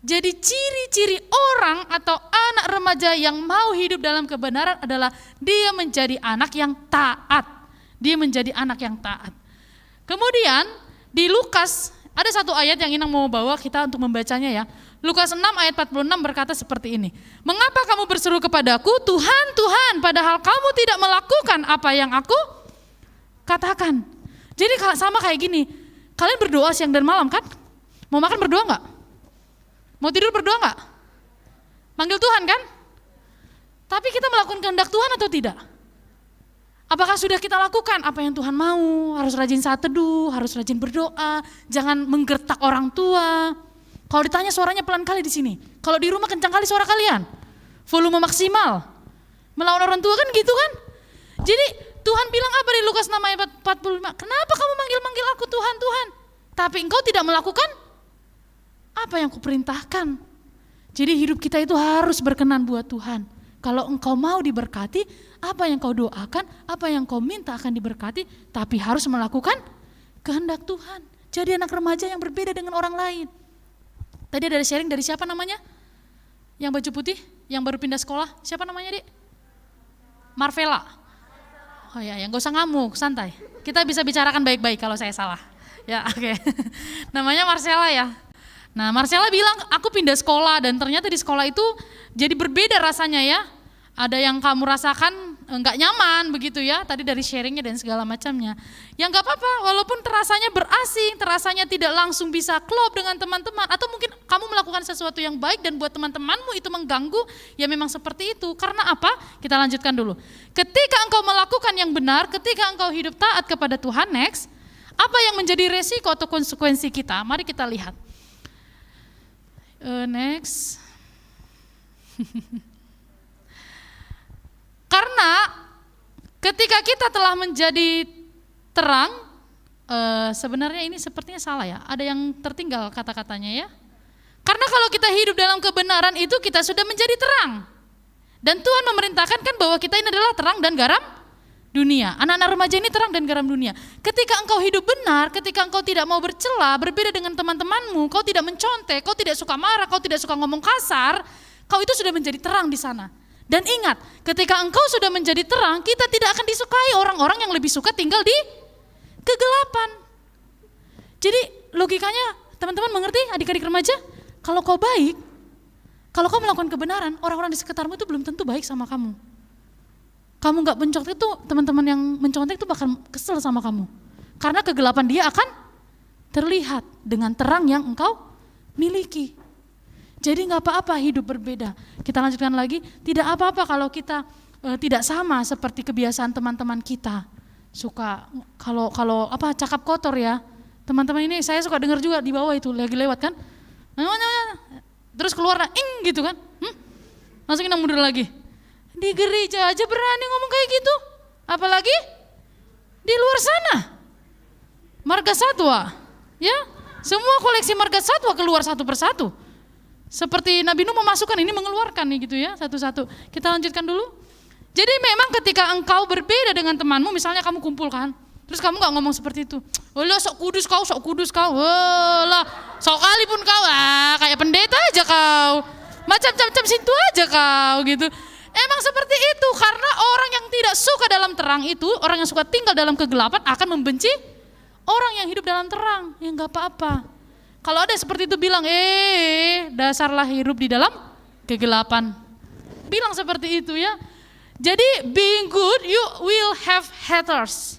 Jadi ciri-ciri orang atau anak remaja yang mau hidup dalam kebenaran adalah dia menjadi anak yang taat. Dia menjadi anak yang taat. Kemudian di Lukas ada satu ayat yang Inang mau bawa kita untuk membacanya ya. Lukas 6 ayat 46 berkata seperti ini. Mengapa kamu berseru kepadaku, Tuhan, Tuhan, padahal kamu tidak melakukan apa yang aku katakan. Jadi sama kayak gini, kalian berdoa siang dan malam kan? Mau makan berdoa nggak? Mau tidur berdoa nggak? Manggil Tuhan kan? Tapi kita melakukan kehendak Tuhan atau tidak? Apakah sudah kita lakukan apa yang Tuhan mau? Harus rajin saat teduh, harus rajin berdoa, jangan menggertak orang tua. Kalau ditanya suaranya pelan kali di sini. Kalau di rumah kencang kali suara kalian. Volume maksimal. Melawan orang tua kan gitu kan? Jadi Tuhan bilang apa di Lukas 6 ayat 45? Kenapa kamu manggil-manggil aku Tuhan, Tuhan? Tapi engkau tidak melakukan apa yang kuperintahkan. Jadi hidup kita itu harus berkenan buat Tuhan. Kalau engkau mau diberkati, apa yang kau doakan, apa yang kau minta akan diberkati, tapi harus melakukan kehendak Tuhan. Jadi anak remaja yang berbeda dengan orang lain. Tadi ada sharing dari siapa namanya? Yang baju putih, yang baru pindah sekolah, siapa namanya Dek? Marvela. Oh ya, yang gak usah ngamuk, santai. Kita bisa bicarakan baik-baik kalau saya salah. Ya oke. Namanya Marcella ya. Nah Marcella bilang aku pindah sekolah dan ternyata di sekolah itu jadi berbeda rasanya ya. Ada yang kamu rasakan nggak nyaman begitu ya, tadi dari sharingnya dan segala macamnya. Ya nggak apa-apa, walaupun terasanya berasing, terasanya tidak langsung bisa klop dengan teman-teman, atau mungkin kamu melakukan sesuatu yang baik dan buat teman-temanmu itu mengganggu, ya memang seperti itu. Karena apa? Kita lanjutkan dulu. Ketika engkau melakukan yang benar, ketika engkau hidup taat kepada Tuhan, next, apa yang menjadi resiko atau konsekuensi kita? Mari kita lihat. Next. Karena Ketika kita telah menjadi terang, sebenarnya ini sepertinya salah ya. Ada yang tertinggal kata-katanya ya. Karena kalau kita hidup dalam kebenaran itu kita sudah menjadi terang. Dan Tuhan memerintahkan kan bahwa kita ini adalah terang dan garam dunia. Anak-anak remaja ini terang dan garam dunia. Ketika engkau hidup benar, ketika engkau tidak mau bercela, berbeda dengan teman-temanmu, kau tidak mencontek, kau tidak suka marah, kau tidak suka ngomong kasar, kau itu sudah menjadi terang di sana. Dan ingat, ketika engkau sudah menjadi terang, kita tidak akan disukai orang-orang yang lebih suka tinggal di kegelapan. Jadi logikanya teman-teman mengerti adik-adik remaja? Kalau kau baik, kalau kau melakukan kebenaran, orang-orang di sekitarmu itu belum tentu baik sama kamu. Kamu gak mencontek itu, teman-teman yang mencontek itu bakal kesel sama kamu. Karena kegelapan dia akan terlihat dengan terang yang engkau miliki. Jadi gak apa-apa hidup berbeda. Kita lanjutkan lagi, tidak apa-apa kalau kita tidak sama seperti kebiasaan teman-teman kita. Suka kalau cakap kotor ya. Teman-teman ini saya suka dengar juga di bawah itu lagi lewat kan. Terus keluar ing gitu kan. Langsung kita mundur lagi. Di gereja aja berani ngomong kayak gitu. Apalagi di luar sana. Marga Satwa. Ya, semua koleksi Marga Satwa keluar satu persatu. Seperti Nabi Nuh memasukkan ini mengeluarkan nih gitu ya, satu-satu. Kita lanjutkan dulu. Jadi memang ketika engkau berbeda dengan temanmu, misalnya kamu kumpulkan, terus kamu gak ngomong seperti itu. Walah sok kudus kau, walah sok kali pun kau, kayak pendeta aja kau. Macam-macam situ aja kau gitu. Emang seperti itu, karena orang yang tidak suka dalam terang itu, orang yang suka tinggal dalam kegelapan akan membenci orang yang hidup dalam terang. Ya gak apa-apa. Kalau ada seperti itu bilang, dasarlah hidup di dalam kegelapan. Bilang seperti itu ya. Jadi being good, you will have haters.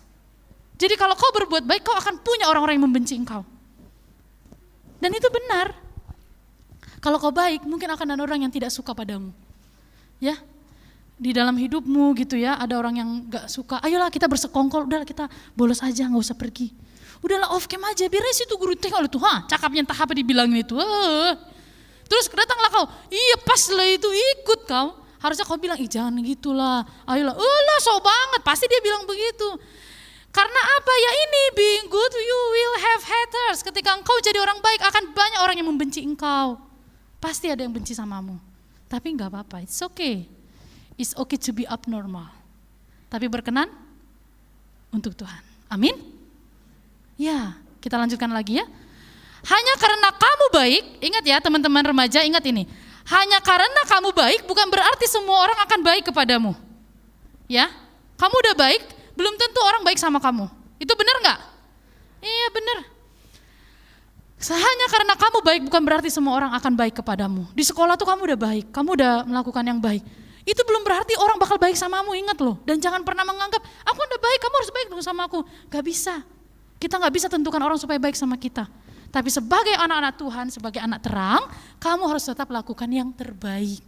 Jadi kalau kau berbuat baik, kau akan punya orang-orang yang membenci engkau. Dan itu benar. Kalau kau baik, mungkin akan ada orang yang tidak suka padamu. Ya, di dalam hidupmu gitu ya, ada orang yang gak suka. Ayolah kita bersekongkol, udahlah kita bolos aja, gak usah pergi. Udahlah off cam aja, biar situ guru tengok tuh, cakapnya entah apa dibilangin itu. Terus datanglah kau, iya pas lah itu ikut kau. Harusnya kau bilang, jangan gitulah, ayolah, lah sok banget, pasti dia bilang begitu. Karena apa ya ini, being good you will have haters. Ketika engkau jadi orang baik akan banyak orang yang membenci engkau. Pasti ada yang benci samamu. Tapi enggak apa-apa, it's okay. It's okay to be abnormal. Tapi berkenan untuk Tuhan. Amin? Ya, kita lanjutkan lagi ya. Hanya karena kamu baik, ingat ya teman-teman remaja, ingat ini. Hanya karena kamu baik bukan berarti semua orang akan baik kepadamu. Ya, kamu udah baik, belum tentu orang baik sama kamu. Itu benar nggak? Iya benar. Hanya karena kamu baik bukan berarti semua orang akan baik kepadamu. Di sekolah tuh kamu udah baik, kamu udah melakukan yang baik. Itu belum berarti orang bakal baik samamu, ingat loh. Dan jangan pernah menganggap, aku udah baik, kamu harus baik dong sama aku. Gak bisa. Kita gak bisa tentukan orang supaya baik sama kita. Tapi sebagai anak-anak Tuhan, sebagai anak terang, kamu harus tetap lakukan yang terbaik.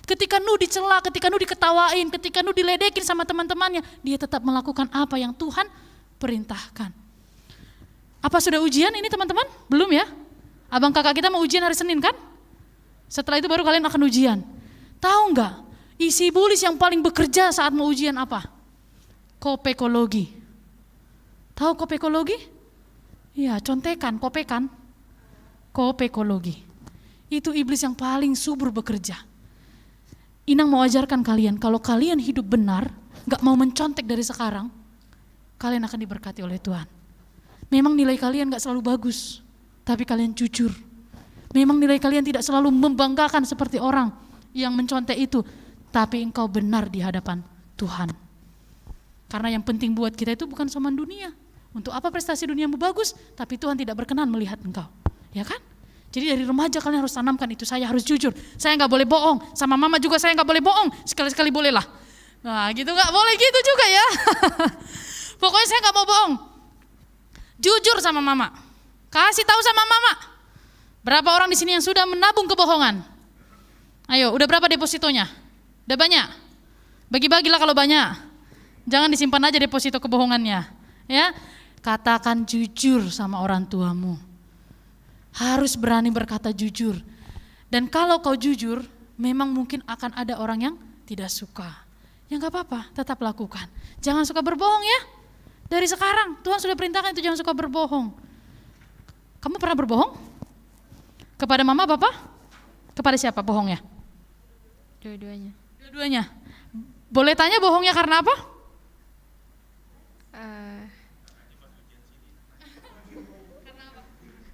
Ketika Nuh dicela, ketika Nuh diketawain, ketika Nuh diledekin sama teman-temannya, dia tetap melakukan apa yang Tuhan perintahkan. Apa sudah ujian ini teman-teman? Belum ya? Abang kakak kita mau ujian hari Senin kan? Setelah itu baru kalian akan ujian. Tahu nggak? Isi bulis yang paling bekerja saat mau ujian apa? Kopekologi. Tahu kopekologi? Ya, contekan, kopekan. Kopekologi. Itu iblis yang paling subur bekerja. Inang mau ajarkan kalian, kalau kalian hidup benar, gak mau mencontek dari sekarang, kalian akan diberkati oleh Tuhan. Memang nilai kalian gak selalu bagus, tapi kalian jujur. Memang nilai kalian tidak selalu membanggakan seperti orang yang mencontek itu, tapi engkau benar di hadapan Tuhan. Karena yang penting buat kita itu bukan soman dunia. Untuk apa prestasi duniamu bagus, tapi Tuhan tidak berkenan melihat engkau. Ya kan? Jadi dari remaja kalian harus tanamkan itu, saya harus jujur, saya gak boleh bohong, sama mama juga saya gak boleh bohong, sekali-sekali boleh lah. Nah gitu gak boleh gitu juga ya. Pokoknya saya gak mau bohong. Jujur sama mama, kasih tahu sama mama. Berapa orang di sini yang sudah menabung kebohongan? Ayo, udah berapa depositonya? Udah banyak? Bagi-bagilah kalau banyak. Jangan disimpan aja deposito kebohongannya. Ya, katakan jujur sama orang tuamu. Harus berani berkata jujur. Dan kalau kau jujur, memang mungkin akan ada orang yang tidak suka, ya nggak apa-apa, tetap lakukan. Jangan suka berbohong ya. Dari sekarang Tuhan sudah perintahkan itu, jangan suka berbohong. Kamu pernah berbohong? Kepada mama, papa? Kepada siapa bohongnya? Dua-duanya. Dua-duanya. Boleh tanya bohongnya karena apa?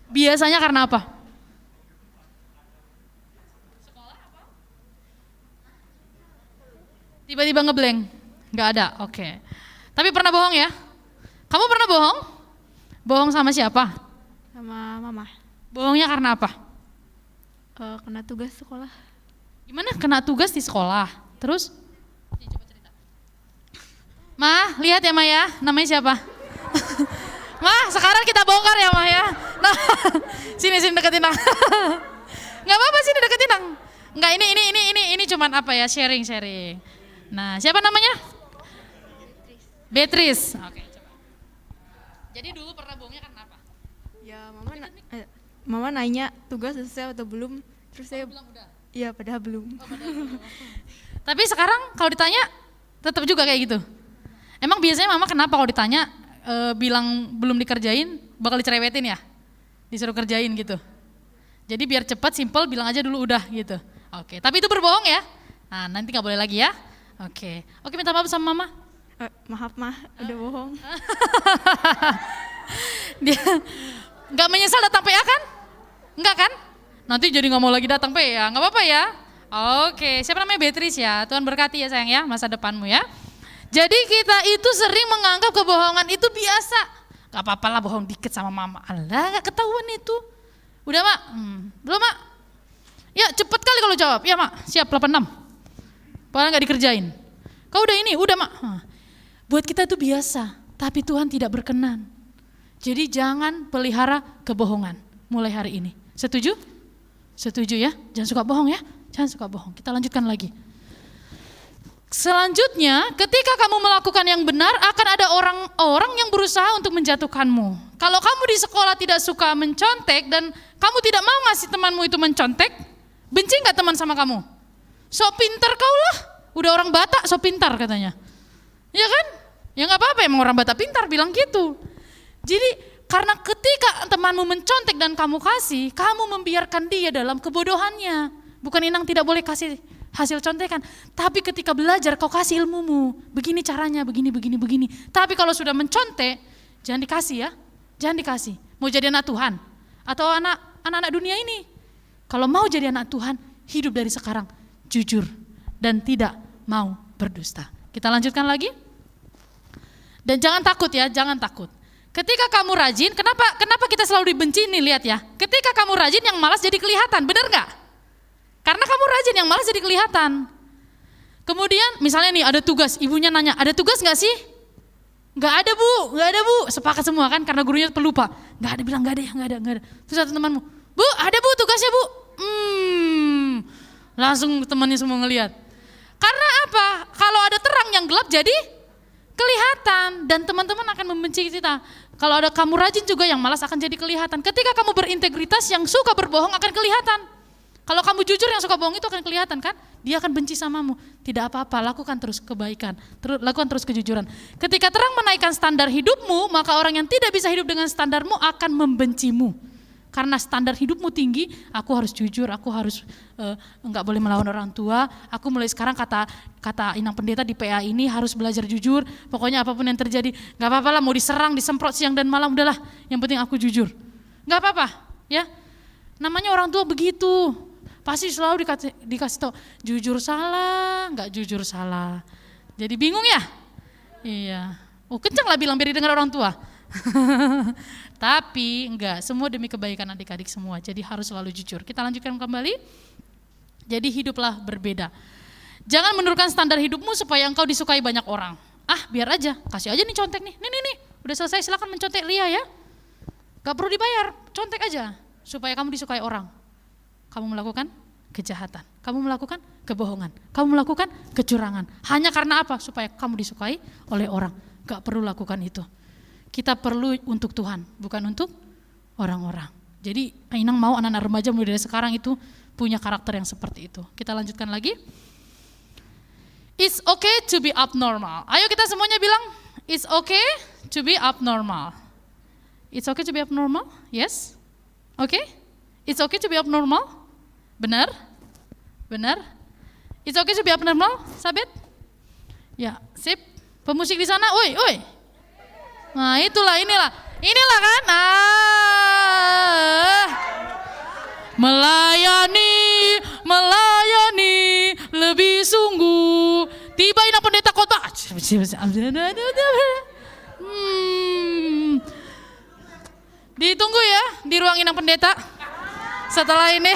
Biasanya karena apa? Tiba-tiba ngeblank? Nggak ada, oke. Tapi pernah bohong ya? Kamu pernah bohong? Bohong sama siapa? Sama mama. Bohongnya karena apa? Kena tugas sekolah. Gimana? Kena tugas di sekolah. Terus? Ma, lihat ya Ma ya, namanya siapa? Ma, sekarang kita bongkar ya Ma ya. Nah, sini deketin Nang. Nggak apa-apa sini deketin Nang. Nggak, ini cuman apa ya, sharing. Nah, siapa namanya? Beatrice. Oke, coba. Jadi dulu pernah bohongnya karena apa? Ya mama nanya tugas selesai atau belum, terus saya bilang udah. Iya, padahal belum. Tapi sekarang kalau ditanya tetap juga kayak gitu. Emang biasanya mama kenapa kalau ditanya bilang belum dikerjain bakal dicerewetin ya? Disuruh kerjain gitu. Jadi biar cepat simple bilang aja dulu udah gitu. Oke, tapi itu berbohong ya. Nah, nanti nggak boleh lagi ya. Oke, minta maaf sama mama. Maaf udah bohong. Dia nggak menyesal datang PA kan? Enggak kan? Nanti jadi nggak mau lagi datang PA, nggak apa-apa ya. Oke, siapa namanya? Beatrice ya. Tuhan berkati ya sayang ya masa depanmu ya. Jadi kita itu sering menganggap kebohongan itu biasa. Gak apa-apa lah bohong dikit sama mama. Alah, gak ketahuan itu. Udah Mak? Belum Mak? Ya cepet kali kalau jawab. Ya Mak, siap 86. Padahal gak dikerjain. Kau udah ini? Udah Mak. Buat kita itu biasa, tapi Tuhan tidak berkenan. Jadi jangan pelihara kebohongan mulai hari ini. Setuju? Setuju ya? Jangan suka bohong ya. Jangan suka bohong. Kita lanjutkan lagi. Selanjutnya, ketika kamu melakukan yang benar, akan ada orang-orang yang berusaha untuk menjatuhkanmu. Kalau kamu di sekolah tidak suka mencontek dan kamu tidak mau ngasih temanmu itu mencontek, benci nggak teman sama kamu? Sok pintar kau lah, udah orang Batak sok pintar katanya. Ya kan? Ya nggak apa-apa, emang orang Batak pintar bilang gitu. Jadi karena ketika temanmu mencontek dan kamu kasih, kamu membiarkan dia dalam kebodohannya. Bukan Inang tidak boleh kasih hasil contekan, tapi ketika belajar kau kasih ilmumu, begini caranya, begini. Tapi kalau sudah mencontek, jangan dikasih ya, jangan dikasih. Mau jadi anak Tuhan atau anak dunia ini, kalau mau jadi anak Tuhan, hidup dari sekarang jujur dan tidak mau berdusta. Kita lanjutkan lagi. Dan jangan takut ya, jangan takut. Ketika kamu rajin, kenapa kita selalu dibenci nih, lihat ya. Ketika kamu rajin, yang malas jadi kelihatan, benar nggak? Karena kamu rajin, yang malas jadi kelihatan. Kemudian misalnya nih ada tugas, ibunya nanya, ada tugas nggak sih? Nggak ada bu. Sepakat semua kan, karena gurunya pelupa. Nggak ada, bilang nggak ada. Terus ada temanmu, bu ada bu tugasnya bu. Langsung temannya semua ngelihat. Karena apa? Kalau ada terang yang gelap jadi kelihatan, dan teman-teman akan membenci kita. Kalau ada kamu rajin juga, yang malas akan jadi kelihatan. Ketika kamu berintegritas, yang suka berbohong akan kelihatan. Kalau kamu jujur, yang suka bohong itu akan kelihatan kan? Dia akan benci samamu. Tidak apa-apa, lakukan terus kebaikan, lakukan terus kejujuran. Ketika terang menaikkan standar hidupmu, maka orang yang tidak bisa hidup dengan standarmu akan membencimu. Karena standar hidupmu tinggi, aku harus jujur, aku harus enggak boleh melawan orang tua. Aku mulai sekarang kata Inang Pendeta di PA ini harus belajar jujur. Pokoknya apapun yang terjadi, enggak apa-apa lah, mau diserang, disemprot siang dan malam, udahlah. Yang penting aku jujur. Enggak apa-apa, ya. Namanya orang tua begitu. Pasti selalu dikasih tahu jujur salah, nggak jujur salah. Jadi bingung ya? Iya. Oh kencang lah bilang biar didengar orang tua. Tapi enggak, semua demi kebaikan adik-adik semua. Jadi harus selalu jujur. Kita lanjutkan kembali. Jadi hiduplah berbeda. Jangan menurunkan standar hidupmu supaya engkau disukai banyak orang. Ah biar aja, kasih aja nih contek nih. Nih, udah selesai silakan mencontek Lia ya. Gak perlu dibayar, contek aja supaya kamu disukai orang. Kamu melakukan kejahatan, kamu melakukan kebohongan, kamu melakukan kecurangan. Hanya karena apa? Supaya kamu disukai oleh orang. Gak perlu lakukan itu. Kita perlu untuk Tuhan, bukan untuk orang-orang. Jadi Inang mau anak-anak remaja mulai dari sekarang itu punya karakter yang seperti itu. Kita lanjutkan lagi. It's okay to be abnormal. Ayo kita semuanya bilang, it's okay to be abnormal. It's okay to be abnormal? Yes? Okay? It's okay to be abnormal? Benar? Benar? It's okay to be abnormal, Sabit? Ya, sip. Pemusik di sana, oi, oi. Nah, inilah kan? Melayani lebih sungguh. Tiba inang pendeta khotbah. Ditunggu ya di ruang inang pendeta. Setelah ini.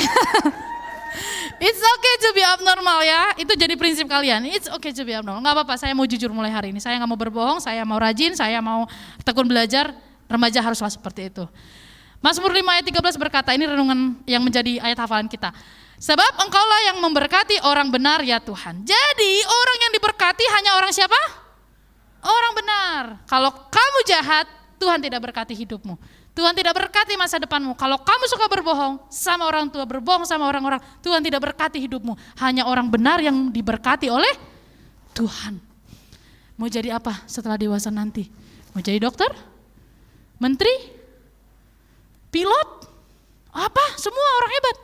It's okay to be abnormal ya. Itu jadi prinsip kalian. It's okay to be abnormal. Gak apa-apa, saya mau jujur mulai hari ini. Saya gak mau berbohong, saya mau rajin, saya mau tekun belajar. Remaja haruslah seperti itu. Mazmur 5 ayat 13 berkata, ini renungan yang menjadi ayat hafalan kita. Sebab engkaulah yang memberkati orang benar ya Tuhan. Jadi orang yang diberkati hanya orang siapa? Orang benar. Kalau kamu jahat, Tuhan tidak berkati hidupmu. Tuhan tidak berkati masa depanmu. Kalau kamu suka berbohong sama orang tua, berbohong sama orang-orang, Tuhan tidak berkati hidupmu. Hanya orang benar yang diberkati oleh Tuhan. Mau jadi apa setelah dewasa nanti? Mau jadi dokter? Menteri? Pilot? Apa? Semua orang hebat.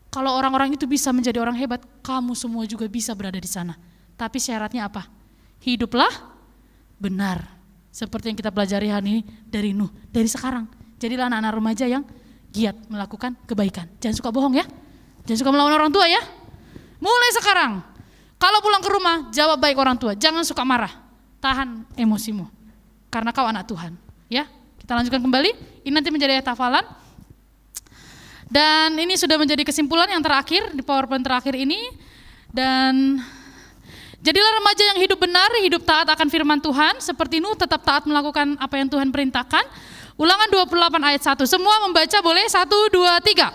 Kalau orang-orang itu bisa menjadi orang hebat, kamu semua juga bisa berada di sana. Tapi syaratnya apa? Hiduplah benar. Seperti yang kita pelajari hari ini dari Nuh, dari sekarang. Jadilah anak-anak remaja yang giat melakukan kebaikan. Jangan suka bohong ya. Jangan suka melawan orang tua ya. Mulai sekarang, kalau pulang ke rumah, jawab baik orang tua. Jangan suka marah. Tahan emosimu. Karena kau anak Tuhan. Ya, kita lanjutkan kembali. Ini nanti menjadi ayat hafalan. Dan ini sudah menjadi kesimpulan yang terakhir di PowerPoint terakhir ini. Dan jadilah remaja yang hidup benar, hidup taat akan firman Tuhan. Seperti Nuh tetap taat melakukan apa yang Tuhan perintahkan. Ulangan 28 ayat 1. Semua membaca boleh? 1, 2, 3.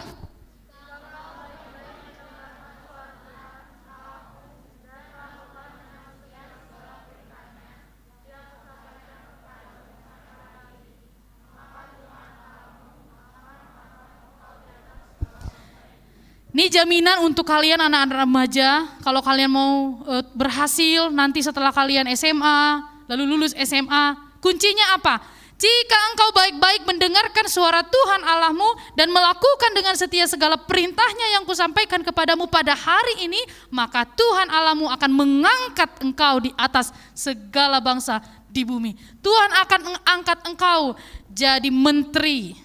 Ini jaminan untuk kalian anak-anak remaja, kalau kalian mau berhasil nanti setelah kalian SMA, lalu lulus SMA, kuncinya apa? Jika engkau baik-baik mendengarkan suara Tuhan Allahmu dan melakukan dengan setia segala perintahnya yang kusampaikan kepadamu pada hari ini, maka Tuhan Allahmu akan mengangkat engkau di atas segala bangsa di bumi. Tuhan akan mengangkat engkau jadi menteri.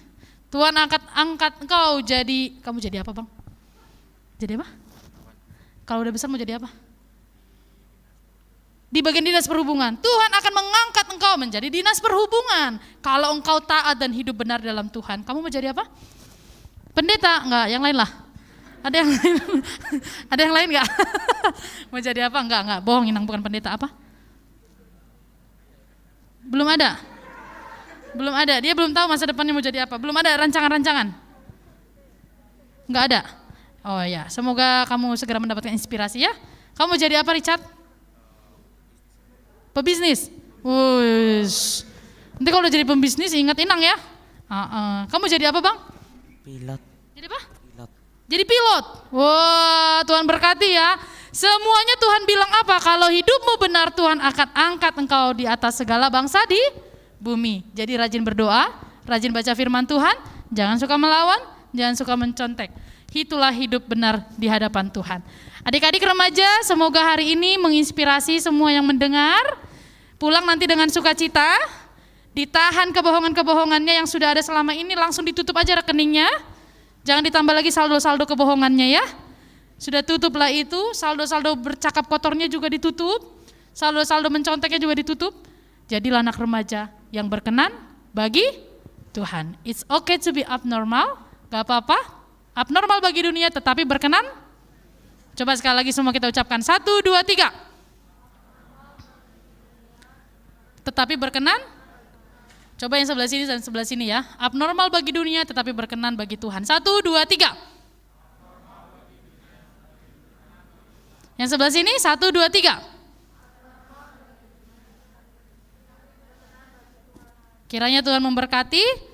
Tuhan angkat engkau jadi, kamu jadi apa bang? Jadi apa? Kalau udah besar mau jadi apa? Di bagian dinas perhubungan, Tuhan akan mengangkat engkau menjadi dinas perhubungan. Kalau engkau taat dan hidup benar dalam Tuhan, kamu mau jadi apa? Pendeta? Enggak, yang lain lah. Ada yang lain? Ada yang lain enggak? Mau jadi apa? Enggak, bohong, Inang bukan pendeta. Apa? Belum ada? Belum ada, dia belum tahu masa depannya mau jadi apa. Belum ada rancangan-rancangan? Enggak ada? Oh ya, semoga kamu segera mendapatkan inspirasi ya. Kamu mau jadi apa Richard? Pebisnis. Wush. Nanti kalau udah jadi pembisnis ingat Inang ya. Kamu jadi apa bang? Pilot. Jadi apa? Pilot. Jadi pilot. Wah, Tuhan berkati ya. Semuanya Tuhan bilang apa? Kalau hidupmu benar, Tuhan akan angkat engkau di atas segala bangsa di bumi. Jadi rajin berdoa, rajin baca firman Tuhan, jangan suka melawan, jangan suka mencontek. Itulah hidup benar di hadapan Tuhan. Adik-adik remaja, semoga hari ini menginspirasi semua yang mendengar. Pulang nanti dengan sukacita, ditahan kebohongan-kebohongannya yang sudah ada selama ini, langsung ditutup aja rekeningnya. Jangan ditambah lagi saldo-saldo kebohongannya ya. Sudah tutuplah itu, saldo-saldo bercakap kotornya juga ditutup, saldo-saldo menconteknya juga ditutup. Jadilah anak remaja yang berkenan bagi Tuhan. It's okay to be abnormal, gak apa-apa. Abnormal bagi dunia tetapi berkenan. Coba sekali lagi semua kita ucapkan, 1, 2, 3. Tetapi berkenan. Coba yang sebelah sini dan sebelah sini ya. Abnormal bagi dunia tetapi berkenan bagi Tuhan. 1, 2, 3. Yang sebelah sini 1, 2, 3. Kiranya Tuhan memberkati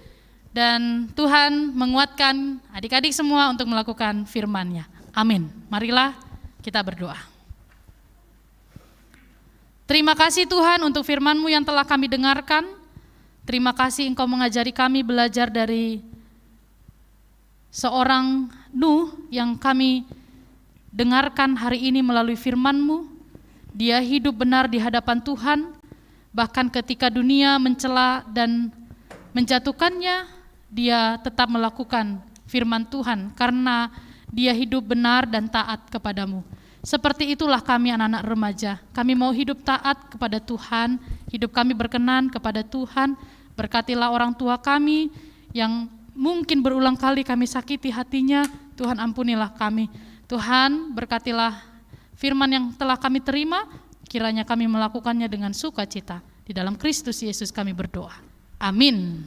dan Tuhan menguatkan adik-adik semua untuk melakukan firman-Nya. Amin. Marilah kita berdoa. Terima kasih Tuhan untuk firman-Mu yang telah kami dengarkan. Terima kasih Engkau mengajari kami belajar dari seorang Nuh yang kami dengarkan hari ini melalui firman-Mu. Dia hidup benar di hadapan Tuhan, bahkan ketika dunia mencela dan menjatuhkannya, dia tetap melakukan firman Tuhan karena dia hidup benar dan taat kepadamu. Seperti itulah kami anak-anak remaja. Kami mau hidup taat kepada Tuhan, hidup kami berkenan kepada Tuhan. Berkatilah orang tua kami yang mungkin berulang kali kami sakiti hatinya, Tuhan ampunilah kami. Tuhan berkatilah firman yang telah kami terima, kiranya kami melakukannya dengan sukacita. Di dalam Kristus Yesus kami berdoa. Amin.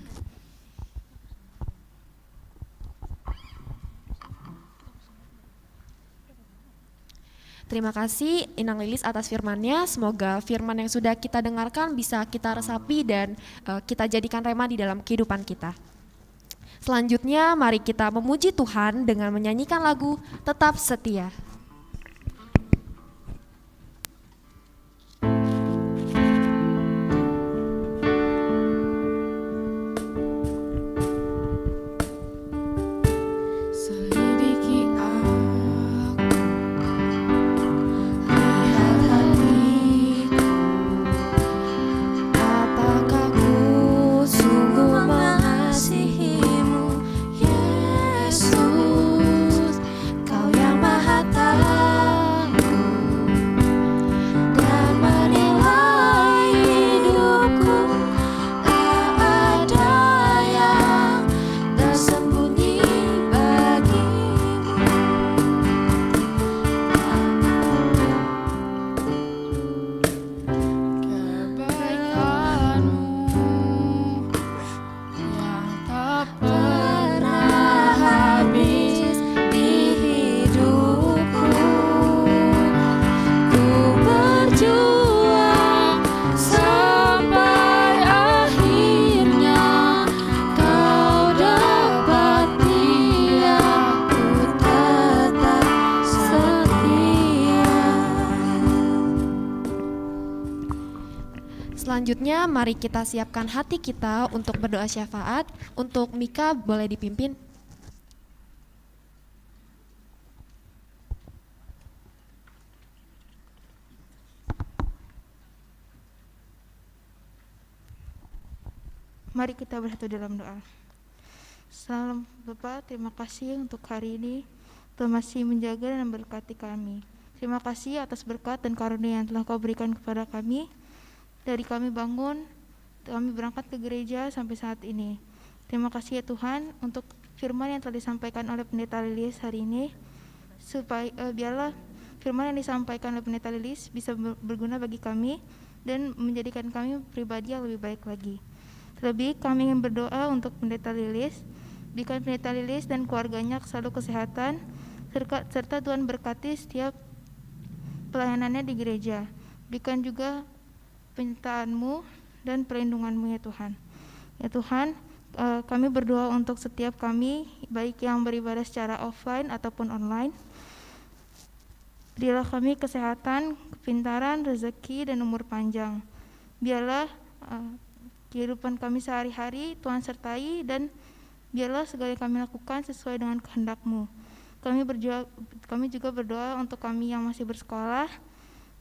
Terima kasih Inang Lilis atas firman-Nya. Semoga firman yang sudah kita dengarkan bisa kita resapi dan kita jadikan rema di dalam kehidupan kita. Selanjutnya mari kita memuji Tuhan dengan menyanyikan lagu Tetap Setia. Selidiki aku, lihat hatiku, Apakah ku sungguh mengasihimu, Yesus, Kau yang maha tahu dan menilai hidupku. Tak ada yang tersembunyi bagimu. kebaikanmu yang tak Pernah habis di hidupku. Ku berjuang sampai akhirnya Kau dapati aku tetap setia. Selanjutnya mari kita siapkan hati kita untuk berdoa syafaat. Untuk Mika boleh dipimpin. Mari kita bersatu dalam doa. Salam Bapa, terima kasih untuk hari ini Tuhan masih menjaga dan memberkati kami. Terima kasih atas berkat dan karunia yang telah Kau berikan kepada kami. Dari kami bangun, kami berangkat ke gereja sampai saat ini. Terima kasih ya Tuhan untuk firman yang telah disampaikan oleh Pendeta Lilis hari ini. Supaya biarlah firman yang disampaikan oleh Pendeta Lilis bisa berguna bagi kami dan menjadikan kami pribadi yang lebih baik lagi. Terlebih kami ingin berdoa untuk Pendeta Lilis, berikan Pendeta Lilis dan keluarganya selalu kesehatan, serta Tuhan berkati setiap pelayanannya di gereja. Berikan juga penyertaan-Mu dan perlindungan-Mu ya Tuhan. Ya Tuhan, kami berdoa untuk setiap kami, baik yang beribadah secara offline ataupun online. Berilah kami kesehatan, kepintaran, rezeki, dan umur panjang. Biarlah kehidupan kami sehari-hari Tuhan sertai, dan biarlah segala yang kami lakukan sesuai dengan kehendak-Mu. Kami juga berdoa untuk kami yang masih bersekolah.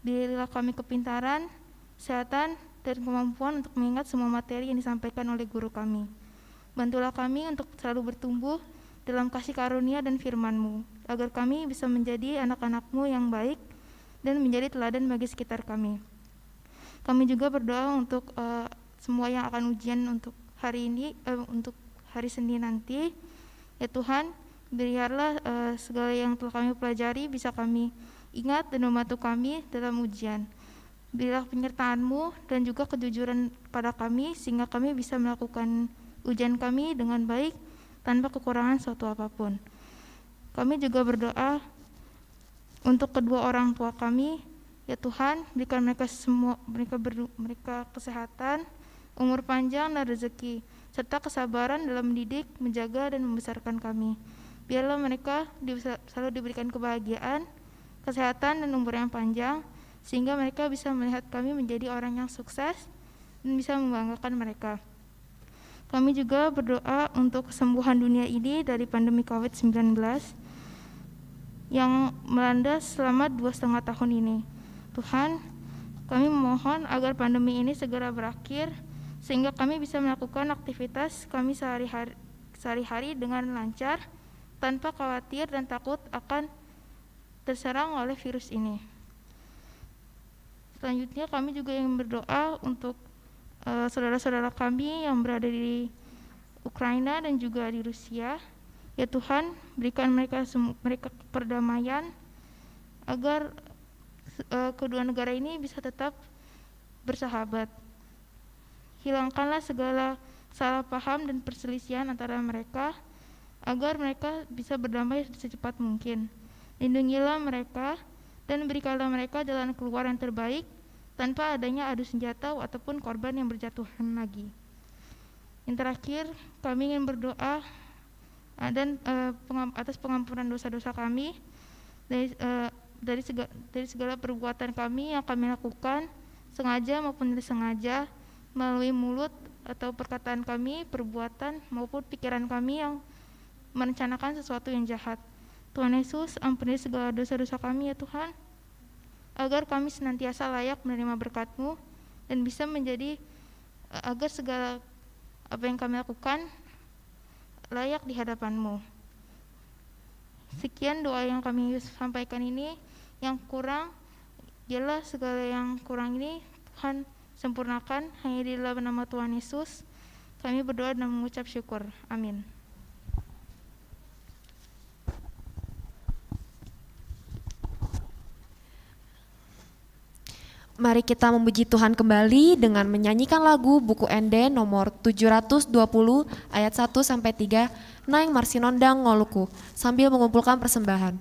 Berilah kami kepintaran, kesehatan, dan kemampuan untuk mengingat semua materi yang disampaikan oleh guru kami. Bantulah kami untuk selalu bertumbuh dalam kasih karunia dan firman-Mu, agar kami bisa menjadi anak-anak-Mu yang baik dan menjadi teladan bagi sekitar kami. Kami juga berdoa untuk semua yang akan ujian untuk hari ini, untuk hari Senin nanti. Ya Tuhan, biarlah segala yang telah kami pelajari bisa kami ingat dan membantu kami dalam ujian. Berilah penyertaan-Mu dan juga kejujuran pada kami, sehingga kami bisa melakukan ujian kami dengan baik tanpa kekurangan suatu apapun. Kami juga berdoa untuk kedua orang tua kami. Ya Tuhan, berikan mereka kesehatan, umur panjang dan rezeki, serta kesabaran dalam mendidik, menjaga, dan membesarkan kami. Biarlah mereka selalu diberikan kebahagiaan, kesehatan, dan umur yang panjang, sehingga mereka bisa melihat kami menjadi orang yang sukses dan bisa membanggakan mereka. Kami juga berdoa untuk kesembuhan dunia ini dari pandemi COVID-19 yang melanda selama 2,5 tahun ini. Tuhan, kami memohon agar pandemi ini segera berakhir sehingga kami bisa melakukan aktivitas kami sehari-hari dengan lancar tanpa khawatir dan takut akan terserang oleh virus ini. Selanjutnya kami juga ingin berdoa untuk saudara-saudara kami yang berada di Ukraina dan juga di Rusia. Ya Tuhan, berikan mereka perdamaian agar kedua negara ini bisa tetap bersahabat. Hilangkanlah segala salah paham dan perselisihan antara mereka agar mereka bisa berdamai secepat mungkin. Lindungilah mereka dan berikanlah mereka jalan keluar yang terbaik tanpa adanya adu senjata ataupun korban yang berjatuhan lagi. Yang terakhir, kami ingin berdoa dan atas pengampunan dosa-dosa kami dari segala perbuatan kami yang kami lakukan sengaja maupun tidak sengaja melalui mulut atau perkataan kami, perbuatan maupun pikiran kami yang merencanakan sesuatu yang jahat. Tuhan Yesus, ampuni segala dosa-dosa kami ya Tuhan, agar kami senantiasa layak menerima berkat-Mu dan bisa menjadi agar segala apa yang kami lakukan layak di hadapan-Mu. Sekian doa yang kami sampaikan ini, yang kurang ialah segala yang kurang ini Tuhan sempurnakan hanya di dalam nama Tuhan Yesus. Kami berdoa dan mengucap syukur. Amin. Mari kita memuji Tuhan kembali dengan menyanyikan lagu buku ND nomor 720 ayat 1 sampai 3 Naing Marsinondang Ngoluku sambil mengumpulkan persembahan.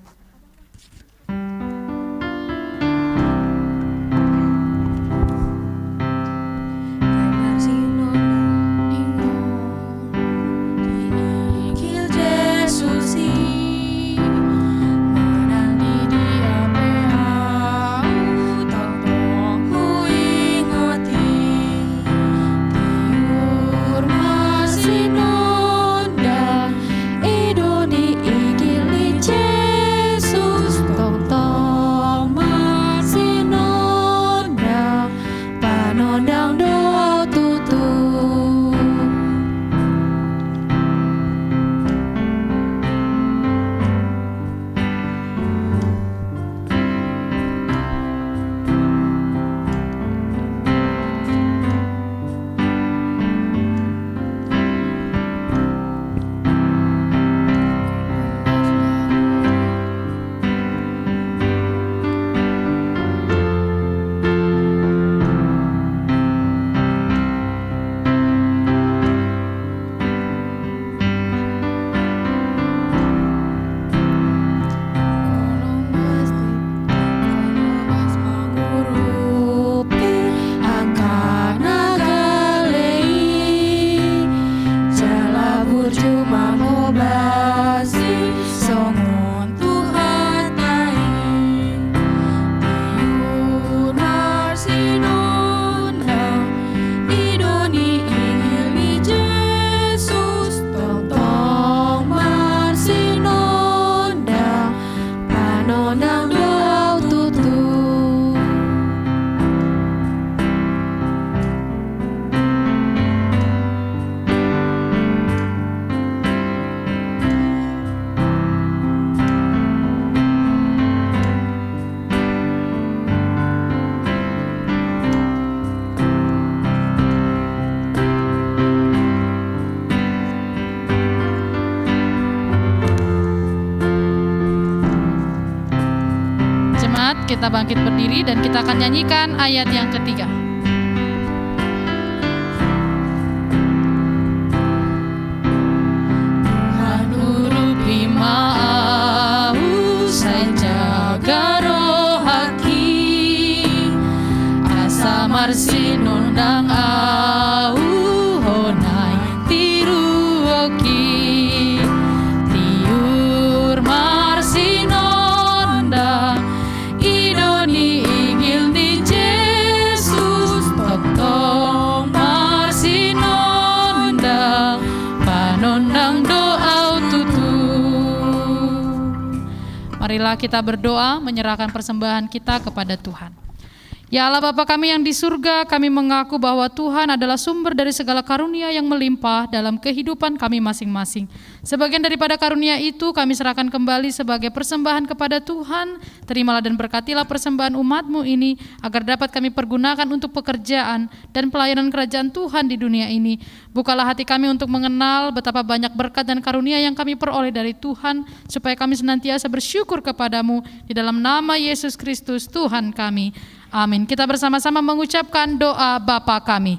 Kita bangkit berdiri dan kita akan nyanyikan ayat yang ketiga. Hanurupi mau saja garohaki asa marsinondang au honai tiruoki tiur marsinondang Idoni igil marilah kita berdoa menyerahkan persembahan kita kepada Tuhan. Ya Allah Bapa kami yang di surga, kami mengaku bahwa Tuhan adalah sumber dari segala karunia yang melimpah dalam kehidupan kami masing-masing. Sebagian daripada karunia itu kami serahkan kembali sebagai persembahan kepada Tuhan. Terimalah dan berkatilah persembahan umat-Mu ini, agar dapat kami pergunakan untuk pekerjaan dan pelayanan kerajaan Tuhan di dunia ini. Bukalah hati kami untuk mengenal betapa banyak berkat dan karunia yang kami peroleh dari Tuhan, supaya kami senantiasa bersyukur kepadamu di dalam nama Yesus Kristus Tuhan kami. Amin. Kita bersama-sama mengucapkan doa Bapa kami.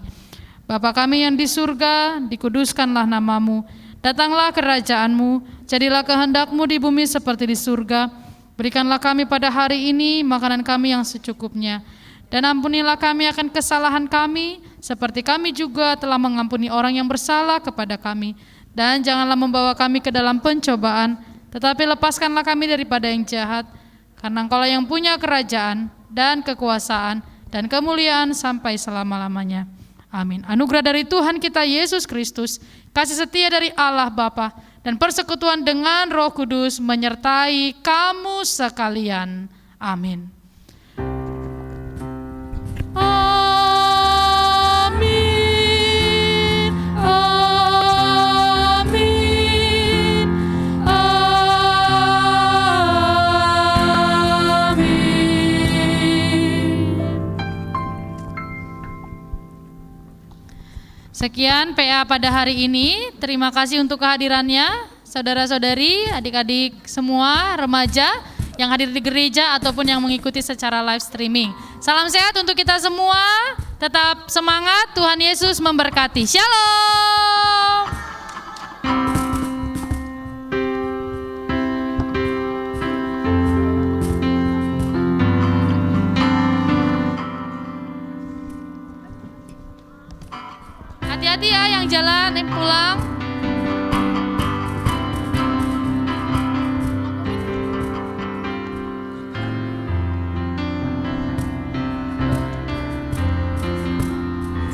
Bapa kami yang di surga, dikuduskanlah namamu. Datanglah kerajaan-Mu, jadilah kehendak-Mu di bumi seperti di surga. Berikanlah kami pada hari ini makanan kami yang secukupnya. Dan ampunilah kami akan kesalahan kami, seperti kami juga telah mengampuni orang yang bersalah kepada kami. Dan janganlah membawa kami ke dalam pencobaan, tetapi lepaskanlah kami daripada yang jahat. Karena Engkaulah yang punya kerajaan dan kekuasaan dan kemuliaan sampai selama-lamanya. Amin. Anugerah dari Tuhan kita Yesus Kristus, kasih setia dari Allah Bapa, dan persekutuan dengan Roh Kudus menyertai kamu sekalian. Amin. Amin. Amin. Sekian PA pada hari ini. Terima kasih untuk kehadirannya, saudara-saudari, adik-adik semua, remaja yang hadir di gereja ataupun yang mengikuti secara live streaming. Salam sehat untuk kita semua. Tetap semangat, Tuhan Yesus memberkati. Shalom. Hati-hati ya yang jalan, yang pulang.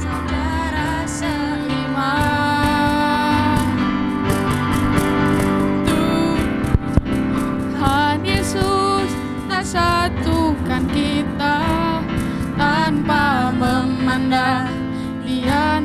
Saudara seiman, Tuhan Yesus tak satukan kita tanpa memandang Dia